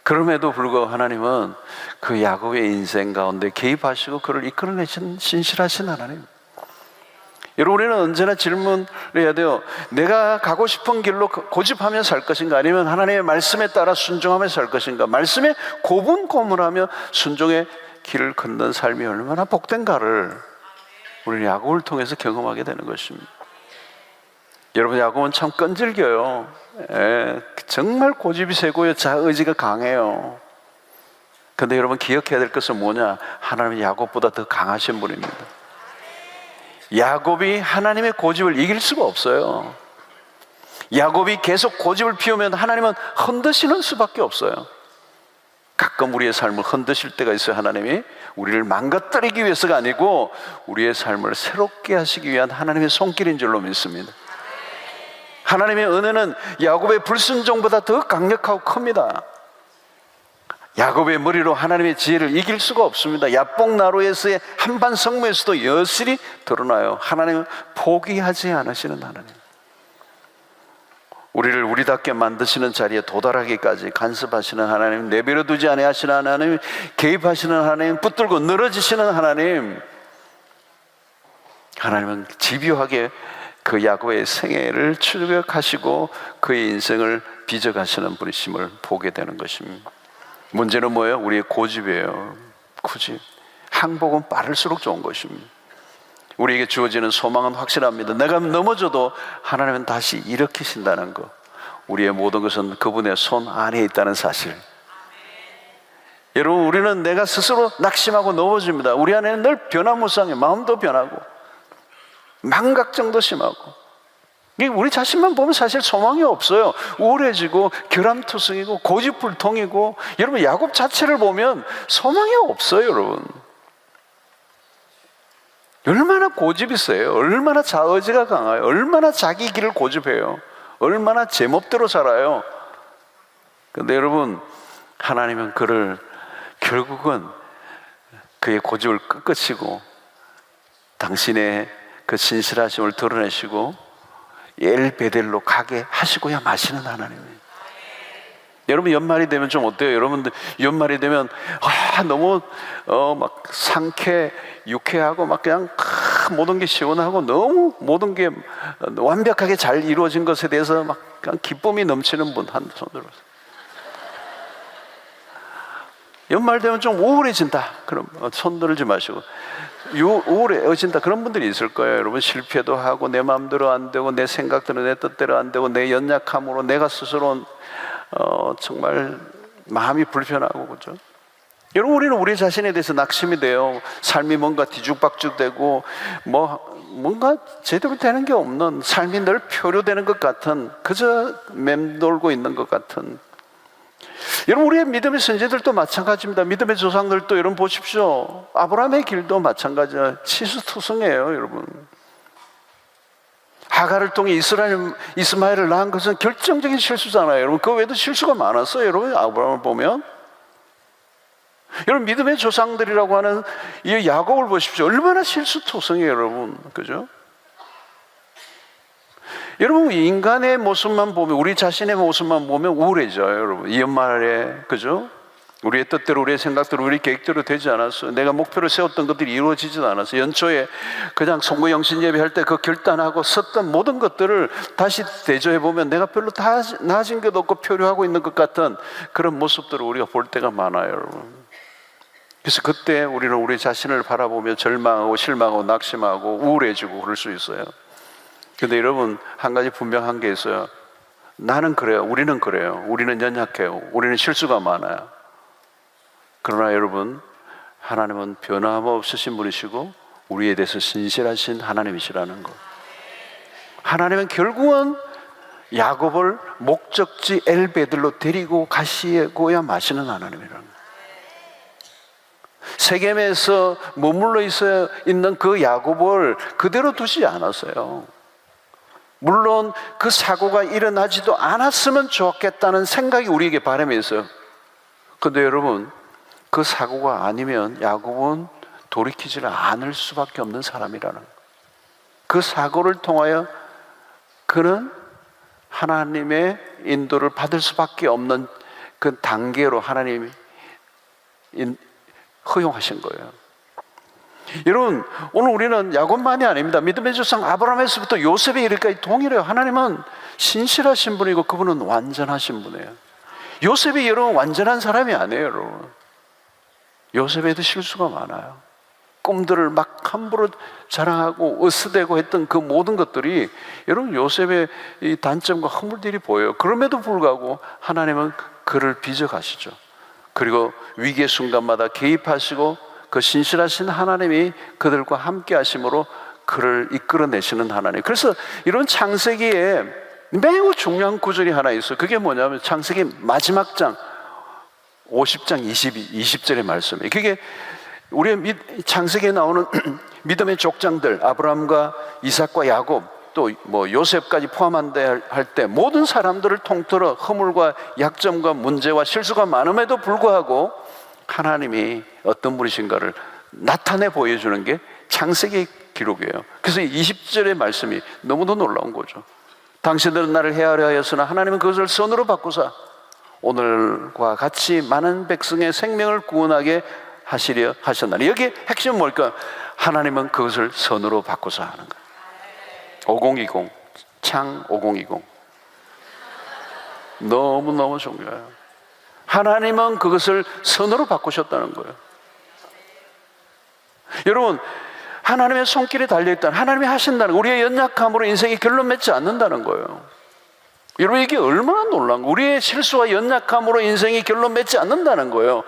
그럼에도 불구하고 하나님은 그 야곱의 인생 가운데 개입하시고 그를 이끌어내신 신실하신 하나님. 여러분 우리는 언제나 질문을 해야 돼요. 내가 가고 싶은 길로 고집하며 살 것인가 아니면 하나님의 말씀에 따라 순종하며 살 것인가. 말씀에 고분고분하며 순종의 길을 걷는 삶이 얼마나 복된가를 우리는 야곱을 통해서 경험하게 되는 것입니다. 여러분 야곱은 참 끈질겨요. 정말 고집이 세고요 자의지가 강해요. 근데 여러분 기억해야 될 것은 뭐냐? 하나님은 야곱보다 더 강하신 분입니다. 야곱이 하나님의 고집을 이길 수가 없어요. 야곱이 계속 고집을 피우면 하나님은 흔드시는 수밖에 없어요. 가끔 우리의 삶을 흔드실 때가 있어요. 하나님이 우리를 망가뜨리기 위해서가 아니고 우리의 삶을 새롭게 하시기 위한 하나님의 손길인 줄로 믿습니다. 하나님의 은혜는 야곱의 불순종보다 더 강력하고 큽니다. 야곱의 머리로 하나님의 지혜를 이길 수가 없습니다. 야복나루에서의 한반 성묘에서도 여실히 드러나요. 하나님은 포기하지 않으시는 하나님. 우리를 우리답게 만드시는 자리에 도달하기까지 간섭하시는 하나님, 내버려 두지 아니하시는 하나님, 개입하시는 하나님, 붙들고 늘어지시는 하나님. 하나님은 집요하게 그 야곱의 생애를 추격하시고 그의 인생을 빚어가시는 분이심을 보게 되는 것입니다. 문제는 뭐예요? 우리의 고집이에요. 고집. 항복은 빠를수록 좋은 것입니다. 우리에게 주어지는 소망은 확실합니다. 내가 넘어져도 하나님은 다시 일으키신다는 것. 우리의 모든 것은 그분의 손 안에 있다는 사실. 여러분 우리는 내가 스스로 낙심하고 넘어집니다. 우리 안에는 늘 변화무쌍해. 마음도 변하고 망각정도 심하고. 우리 자신만 보면 사실 소망이 없어요. 우울해지고 결함투성이고 고집불통이고. 여러분 야곱 자체를 보면 소망이 없어요. 여러분 얼마나 고집이 세요. 얼마나 자의지가 강해요. 얼마나 자기 길을 고집해요. 얼마나 제멋대로 살아요. 그런데 여러분 하나님은 그를 결국은 그의 고집을 꺾으시고 당신의 그 신실하심을 드러내시고 엘베델로 가게 하시고야 마시는 하나님이에요. 여러분 연말이 되면 좀 어때요? 여러분들 연말이 되면 너무 막 상쾌 유쾌하고 막 그냥 모든 게 시원하고 너무 모든 게 완벽하게 잘 이루어진 것에 대해서 막 그냥 기쁨이 넘치는 분 한 손 들어보세요. 연말 되면 좀 우울해진다. 그럼 손 들지 마시고 우울해진다. 그런 분들이 있을 거예요. 여러분, 실패도 하고 내 마음대로 안 되고 내 생각대로 내 뜻대로 안 되고 내 연약함으로 내가 스스로 정말 마음이 불편하고, 그죠? 여러분, 우리는 우리 자신에 대해서 낙심이 돼요. 삶이 뭔가 뒤죽박죽되고 뭔가 제대로 되는 게 없는, 삶이 늘 표류되는 것 같은, 그저 맴돌고 있는 것 같은. 여러분, 우리의 믿음의 선지자들도 마찬가지입니다. 믿음의 조상들도 여러분 보십시오. 아브라함의 길도 마찬가지예요. 치수투성이에요, 여러분. 하갈을 통해 이스마엘을 낳은 것은 결정적인 실수잖아요, 여러분. 그 외에도 실수가 많았어요, 여러분. 아브라함을 보면 여러분, 믿음의 조상들이라고 하는 이 야곱을 보십시오. 얼마나 실수투성이에요, 여러분. 그죠? 여러분, 인간의 모습만 보면, 우리 자신의 모습만 보면 우울해져요, 여러분. 이 연말에, 그죠? 우리의 뜻대로, 우리의 생각대로, 우리 계획대로 되지 않았어요. 내가 목표를 세웠던 것들이 이루어지지도 않았어요. 연초에 그냥 송구 영신 예배할 때 그 결단하고 썼던 모든 것들을 다시 대조해보면 내가 별로 다 나아진 것도 없고 표류하고 있는 것 같은 그런 모습들을 우리가 볼 때가 많아요, 여러분. 그래서 그때 우리는 우리 자신을 바라보며 절망하고 실망하고 낙심하고 우울해지고 그럴 수 있어요. 근데 여러분, 한 가지 분명한 게 있어요. 나는 그래요. 우리는 그래요. 우리는 연약해요. 우리는 실수가 많아요. 그러나 여러분, 하나님은 변함없으신 분이시고 우리에 대해서 신실하신 하나님이시라는 것. 하나님은 결국은 야곱을 목적지 엘베들로 데리고 가시고야 마시는 하나님이라는 것. 세겜에서 머물러 있는 그 야곱을 그대로 두지 않았어요. 물론 그 사고가 일어나지도 않았으면 좋겠다는 생각이 우리에게 바람에 있어요. 그런데 여러분, 그 사고가 아니면 야곱은 돌이키지를 않을 수밖에 없는 사람이라는 거예요. 그 사고를 통하여 그는 하나님의 인도를 받을 수밖에 없는 그 단계로 하나님이 허용하신 거예요. 여러분, 오늘 우리는 야곱만이 아닙니다. 믿음의 조상 아브라함에서부터 요셉에 이르기까지 동일해요. 하나님은 신실하신 분이고 그분은 완전하신 분이에요. 요셉이 여러분 완전한 사람이 아니에요, 여러분. 요셉에도 실수가 많아요. 꿈들을 막 함부로 자랑하고 으스대고 했던 그 모든 것들이 여러분 요셉의 이 단점과 허물들이 보여요. 그럼에도 불구하고 하나님은 그를 빚어가시죠. 그리고 위기의 순간마다 개입하시고 그 신실하신 하나님이 그들과 함께 하심으로 그를 이끌어내시는 하나님. 그래서 이런 창세기에 매우 중요한 구절이 하나 있어요. 그게 뭐냐면 창세기 마지막 장 50장 20절의 말씀이에요. 그게 우리의 창세기에 나오는 믿음의 족장들, 아브라함과 이삭과 야곱, 또 요셉까지 포함한다 할 때 모든 사람들을 통틀어 허물과 약점과 문제와 실수가 많음에도 불구하고 하나님이 어떤 분이신가를 나타내 보여주는 게 창세기 기록이에요. 그래서 20절의 말씀이 너무도 놀라운 거죠. 당신들은 나를 헤아려 하였으나 하나님은 그것을 선으로 바꾸사 오늘과 같이 많은 백성의 생명을 구원하게 하시려 하셨나니. 여기 핵심은 뭘까? 하나님은 그것을 선으로 바꾸사 하는 거예요. 5020 창 5020 너무너무 중요해요. 하나님은 그것을 선으로 바꾸셨다는 거예요. 여러분, 하나님의 손길에 달려있다는, 하나님이 하신다는, 우리의 연약함으로 인생이 결론 맺지 않는다는 거예요. 여러분, 이게 얼마나 놀라운 거예요. 우리의 실수와 연약함으로 인생이 결론 맺지 않는다는 거예요.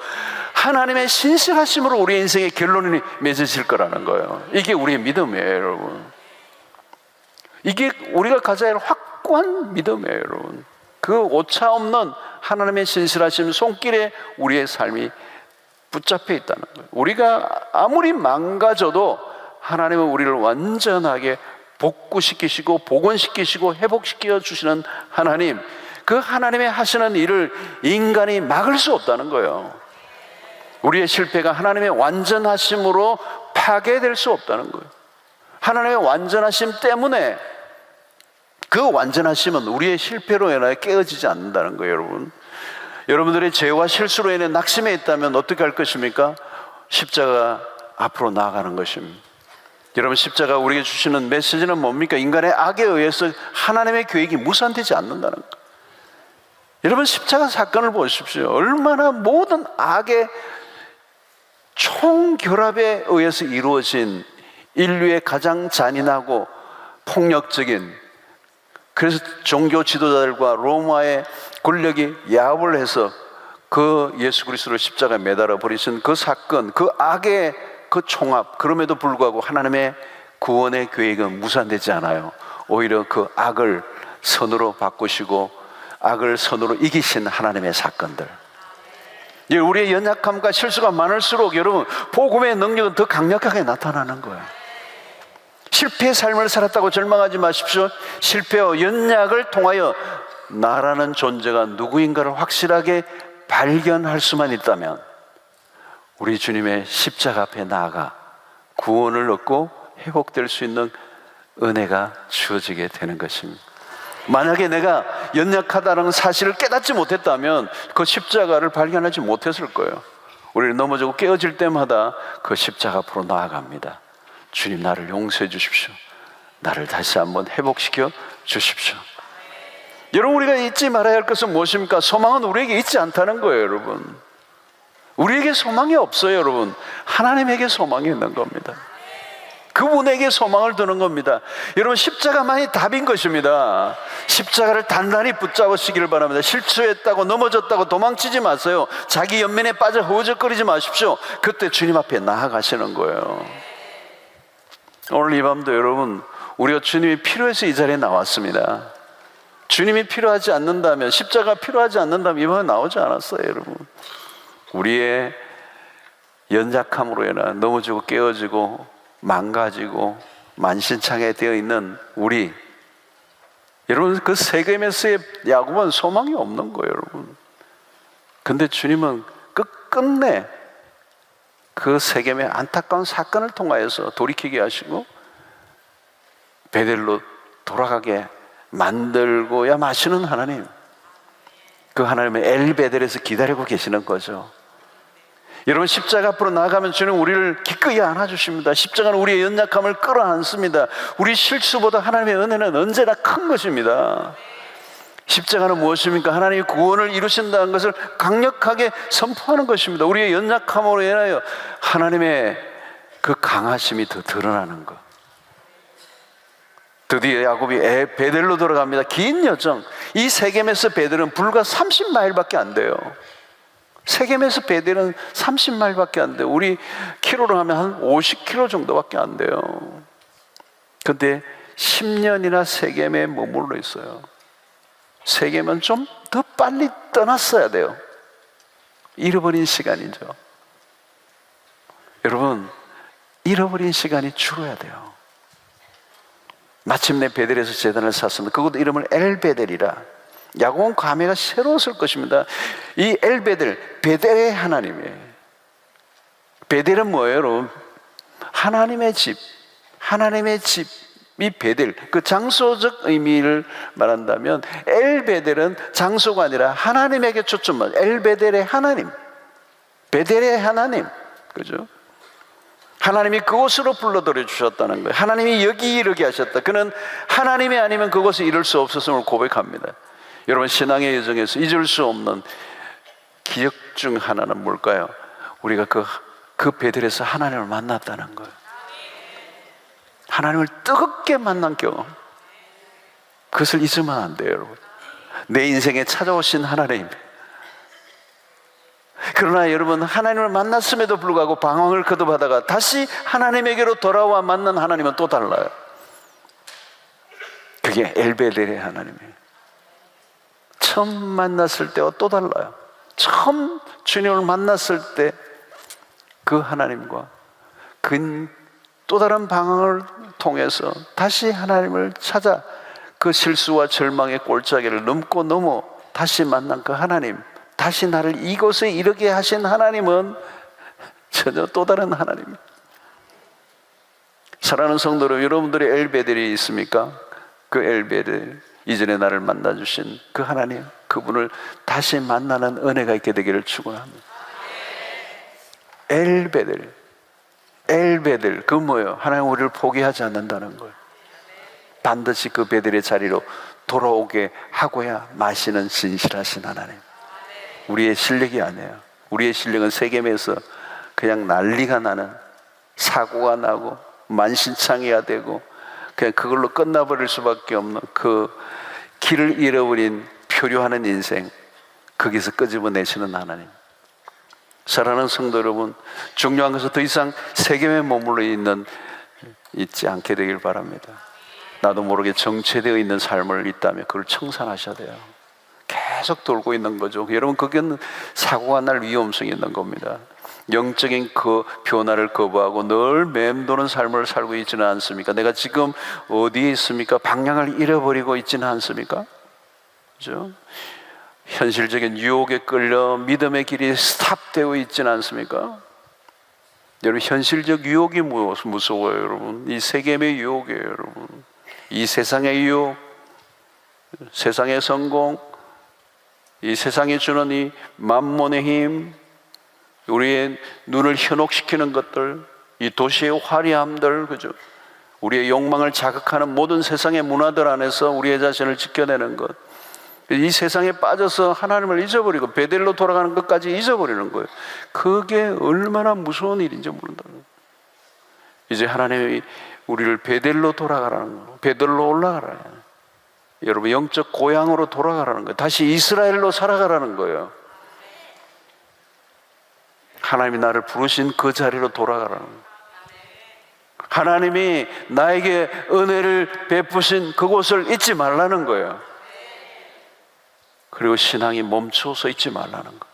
하나님의 신실하심으로 우리의 인생의 결론이 맺어질 거라는 거예요. 이게 우리의 믿음이에요, 여러분. 이게 우리가 가져야 할 확고한 믿음이에요, 여러분. 그 오차 없는 하나님의 신실하심 손길에 우리의 삶이 붙잡혀 있다는 거예요. 우리가 아무리 망가져도 하나님은 우리를 완전하게 복구시키시고 복원시키시고 회복시켜 주시는 하나님, 그 하나님의 하시는 일을 인간이 막을 수 없다는 거예요. 우리의 실패가 하나님의 완전하심으로 파괴될 수 없다는 거예요. 하나님의 완전하심 때문에 그 완전하심은 우리의 실패로 인하여 깨어지지 않는다는 거예요, 여러분. 여러분들의 죄와 실수로 인해 낙심해 있다면 어떻게 할 것입니까? 십자가 앞으로 나아가는 것입니다. 여러분, 십자가 우리에게 주시는 메시지는 뭡니까? 인간의 악에 의해서 하나님의 계획이 무산되지 않는다는 것. 여러분, 십자가 사건을 보십시오. 얼마나 모든 악의 총결합에 의해서 이루어진 인류의 가장 잔인하고 폭력적인, 그래서 종교 지도자들과 로마의 권력이 야합을 해서 그 예수 그리스도를 십자가에 매달아 버리신 그 사건, 그 악의 그 총합, 그럼에도 불구하고 하나님의 구원의 계획은 무산되지 않아요. 오히려 그 악을 선으로 바꾸시고 악을 선으로 이기신 하나님의 사건들. 우리의 연약함과 실수가 많을수록 여러분, 복음의 능력은 더 강력하게 나타나는 거예요. 실패의 삶을 살았다고 절망하지 마십시오. 실패와 연약을 통하여 나라는 존재가 누구인가를 확실하게 발견할 수만 있다면 우리 주님의 십자가 앞에 나아가 구원을 얻고 회복될 수 있는 은혜가 주어지게 되는 것입니다. 만약에 내가 연약하다는 사실을 깨닫지 못했다면 그 십자가를 발견하지 못했을 거예요. 우리는 넘어지고 깨어질 때마다 그 십자가 앞으로 나아갑니다. 주님, 나를 용서해 주십시오. 나를 다시 한번 회복시켜 주십시오. 여러분, 우리가 잊지 말아야 할 것은 무엇입니까? 소망은 우리에게 있지 않다는 거예요. 여러분, 우리에게 소망이 없어요. 여러분, 하나님에게 소망이 있는 겁니다. 그분에게 소망을 두는 겁니다. 여러분, 십자가만이 답인 것입니다. 십자가를 단단히 붙잡으시기를 바랍니다. 실수했다고 넘어졌다고 도망치지 마세요. 자기 연민에 빠져 허우적거리지 마십시오. 그때 주님 앞에 나아가시는 거예요. 오늘 이 밤도 여러분, 우리가 주님이 필요해서 이 자리에 나왔습니다. 주님이 필요하지 않는다면, 십자가 필요하지 않는다면 이 밤에 나오지 않았어요. 여러분, 우리의 연약함으로 인해 넘어지고 깨어지고 망가지고 만신창에 되어 있는 우리, 여러분, 그 세겜에서의 야곱은 소망이 없는 거예요. 여러분, 근데 주님은 끝끝내 그 세겜의 안타까운 사건을 통하여서 돌이키게 하시고 베델로 돌아가게 만들고야 마시는 하나님, 그 하나님의 엘베델에서 기다리고 계시는 거죠. 여러분, 십자가 앞으로 나아가면 주님 우리를 기꺼이 안아주십니다. 십자가는 우리의 연약함을 끌어안습니다. 우리 실수보다 하나님의 은혜는 언제나 큰 것입니다. 십자가는 무엇입니까? 하나님이 구원을 이루신다는 것을 강력하게 선포하는 것입니다. 우리의 연약함으로 인하여 하나님의 그 강하심이 더 드러나는 것. 드디어 야곱이 베델로 돌아갑니다. 긴 여정. 이 세겜에서 베델은 불과 30마일밖에 안 돼요. 세겜에서 베델은 30마일밖에 안 돼요. 우리 키로로 하면 한 50km 정도밖에 안 돼요. 근데 10년이나 세겜에 머물러 있어요. 세겜은 좀 더 빨리 떠났어야 돼요. 잃어버린 시간이죠. 여러분, 잃어버린 시간이 줄어야 돼요. 마침내 베델에서 제단을 샀습니다. 그것도 이름을 엘베델이라. 야곱은 감회가 새로웠을 것입니다. 이 엘베델, 베델의 하나님이에요. 베델은 뭐예요, 여러분? 하나님의 집, 하나님의 집이 베델. 그 장소적 의미를 말한다면 엘베델은 장소가 아니라 하나님에게 초점을, 엘베델의 하나님, 베델의 하나님, 그죠? 하나님이 그곳으로 불러들여 주셨다는 거예요. 하나님이 여기 이르게 하셨다. 그는 하나님이 아니면 그곳에 이룰 수 없었음을 고백합니다. 여러분, 신앙의 여정에서 잊을 수 없는 기억 중 하나는 뭘까요? 우리가 그 베델에서 하나님을 만났다는 거예요. 하나님을 뜨겁게 만난 경험, 그것을 잊으면 안 돼요. 여러분, 내 인생에 찾아오신 하나님. 그러나 여러분, 하나님을 만났음에도 불구하고 방황을 거듭하다가 다시 하나님에게로 돌아와 만난 하나님은 또 달라요. 그게 엘베델의 하나님이에요. 처음 만났을 때와 또 달라요. 처음 주님을 만났을 때 그 하나님과 그 또 다른 방황을 통해서 다시 하나님을 찾아 그 실수와 절망의 골짜기를 넘어 다시 만난 그 하나님, 다시 나를 이곳에 이르게 하신 하나님은 전혀 또 다른 하나님입니다. 사랑하는 성도로, 여러분들의 엘베델이 있습니까? 그 엘베델, 이전에 나를 만나주신 그 하나님, 그분을 다시 만나는 은혜가 있게 되기를 축원합니다. 엘베델, 엘베델, 그 뭐예요? 하나님 우리를 포기하지 않는다는 거예요. 반드시 그 베델의 자리로 돌아오게 하고야 마시는 진실하신 하나님. 우리의 실력이 아니에요. 우리의 실력은 세겜에서 그냥 난리가 나는, 사고가 나고 만신창이가 되고 그냥 그걸로 끝나버릴 수밖에 없는 그 길을 잃어버린 표류하는 인생, 거기서 끄집어내시는 하나님. 사랑하는 성도 여러분, 중요한 것은 더 이상 세겜에 머물러 있지 않게 되길 바랍니다. 나도 모르게 정체되어 있는 삶을 있다면 그걸 청산하셔야 돼요. 계속 돌고 있는 거죠. 여러분, 그건 사고가 날 위험성이 있는 겁니다. 영적인 그 변화를 거부하고 늘 맴도는 삶을 살고 있지는 않습니까? 내가 지금 어디에 있습니까? 방향을 잃어버리고 있지는 않습니까? 그렇죠? 현실적인 유혹에 끌려 믿음의 길이 스탑되고 있지는 않습니까? 여러분, 현실적 유혹이 무서워요, 여러분. 이 세겜의 유혹이에요, 여러분. 이 세상의 유혹, 세상의 성공, 이 세상이 주는 이 만몬의 힘, 우리의 눈을 현혹시키는 것들, 이 도시의 화려함들, 그죠? 우리의 욕망을 자극하는 모든 세상의 문화들 안에서 우리의 자신을 지켜내는 것, 이 세상에 빠져서 하나님을 잊어버리고 베델로 돌아가는 것까지 잊어버리는 거예요. 그게 얼마나 무서운 일인지 모른다는 거예요. 이제 하나님이 우리를 베델로 돌아가라는 거예요. 베델로 올라가라는 거예요. 여러분, 영적 고향으로 돌아가라는 거예요. 다시 이스라엘로 살아가라는 거예요. 하나님이 나를 부르신 그 자리로 돌아가라는 거예요. 하나님이 나에게 은혜를 베푸신 그곳을 잊지 말라는 거예요. 그리고 신앙이 멈춰서 있지 말라는 거.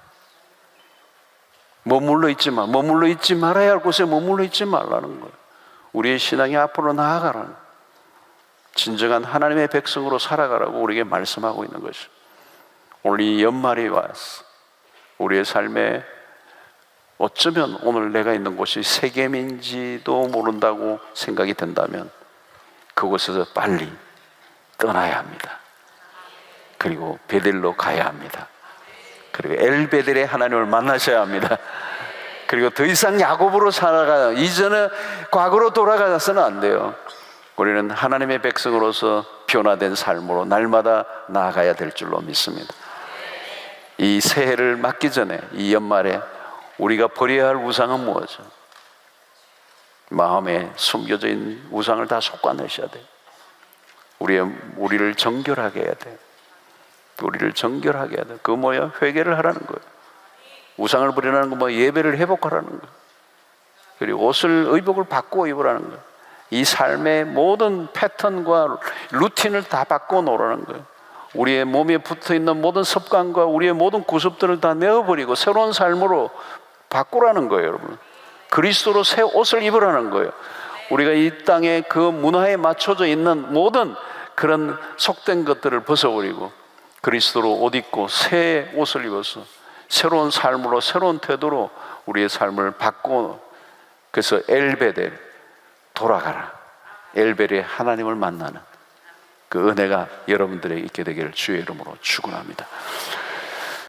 머물러 있지 말아야 할 곳에 머물러 있지 말라는 거예요. 우리의 신앙이 앞으로 나아가라는 거예요. 진정한 하나님의 백성으로 살아가라고 우리에게 말씀하고 있는 것이죠. 오늘 이 연말이 와서 우리의 삶에 어쩌면 오늘 내가 있는 곳이 세겜인지도 모른다고 생각이 든다면 그곳에서 빨리 떠나야 합니다. 그리고 베델로 가야 합니다. 그리고 엘베델의 하나님을 만나셔야 합니다. 그리고 더 이상 야곱으로 살아가 이전에 과거로 돌아가서는 안 돼요. 우리는 하나님의 백성으로서 변화된 삶으로 날마다 나아가야 될 줄로 믿습니다. 이 새해를 맞기 전에 이 연말에 우리가 버려야 할 우상은 무엇이죠? 마음에 숨겨져 있는 우상을 다 솎아내셔야 돼요. 우리를 정결하게 해야 돼요. 우리를 정결하게 해야 돼요. 그거 뭐야? 회개를 하라는 거예요. 우상을 버리라는 거 뭐 예배를 회복하라는 거예요. 그리고 의복을 바꾸어 입으라는 거예요. 이 삶의 모든 패턴과 루틴을 다 바꾸어 놓으라는 거예요. 우리의 몸에 붙어있는 모든 습관과 우리의 모든 구습들을 다 내어버리고 새로운 삶으로 바꾸라는 거예요, 여러분. 그리스도로 새 옷을 입으라는 거예요. 우리가 이 땅의 그 문화에 맞춰져 있는 모든 그런 속된 것들을 벗어버리고 그리스도로 옷 입고 새 옷을 입어서 새로운 삶으로, 새로운 태도로 우리의 삶을 바꾸어, 그래서 엘베델, 돌아가라. 엘베델의 하나님을 만나는 그 은혜가 여러분들에게 있게 되기를 주의 이름으로 축원합니다.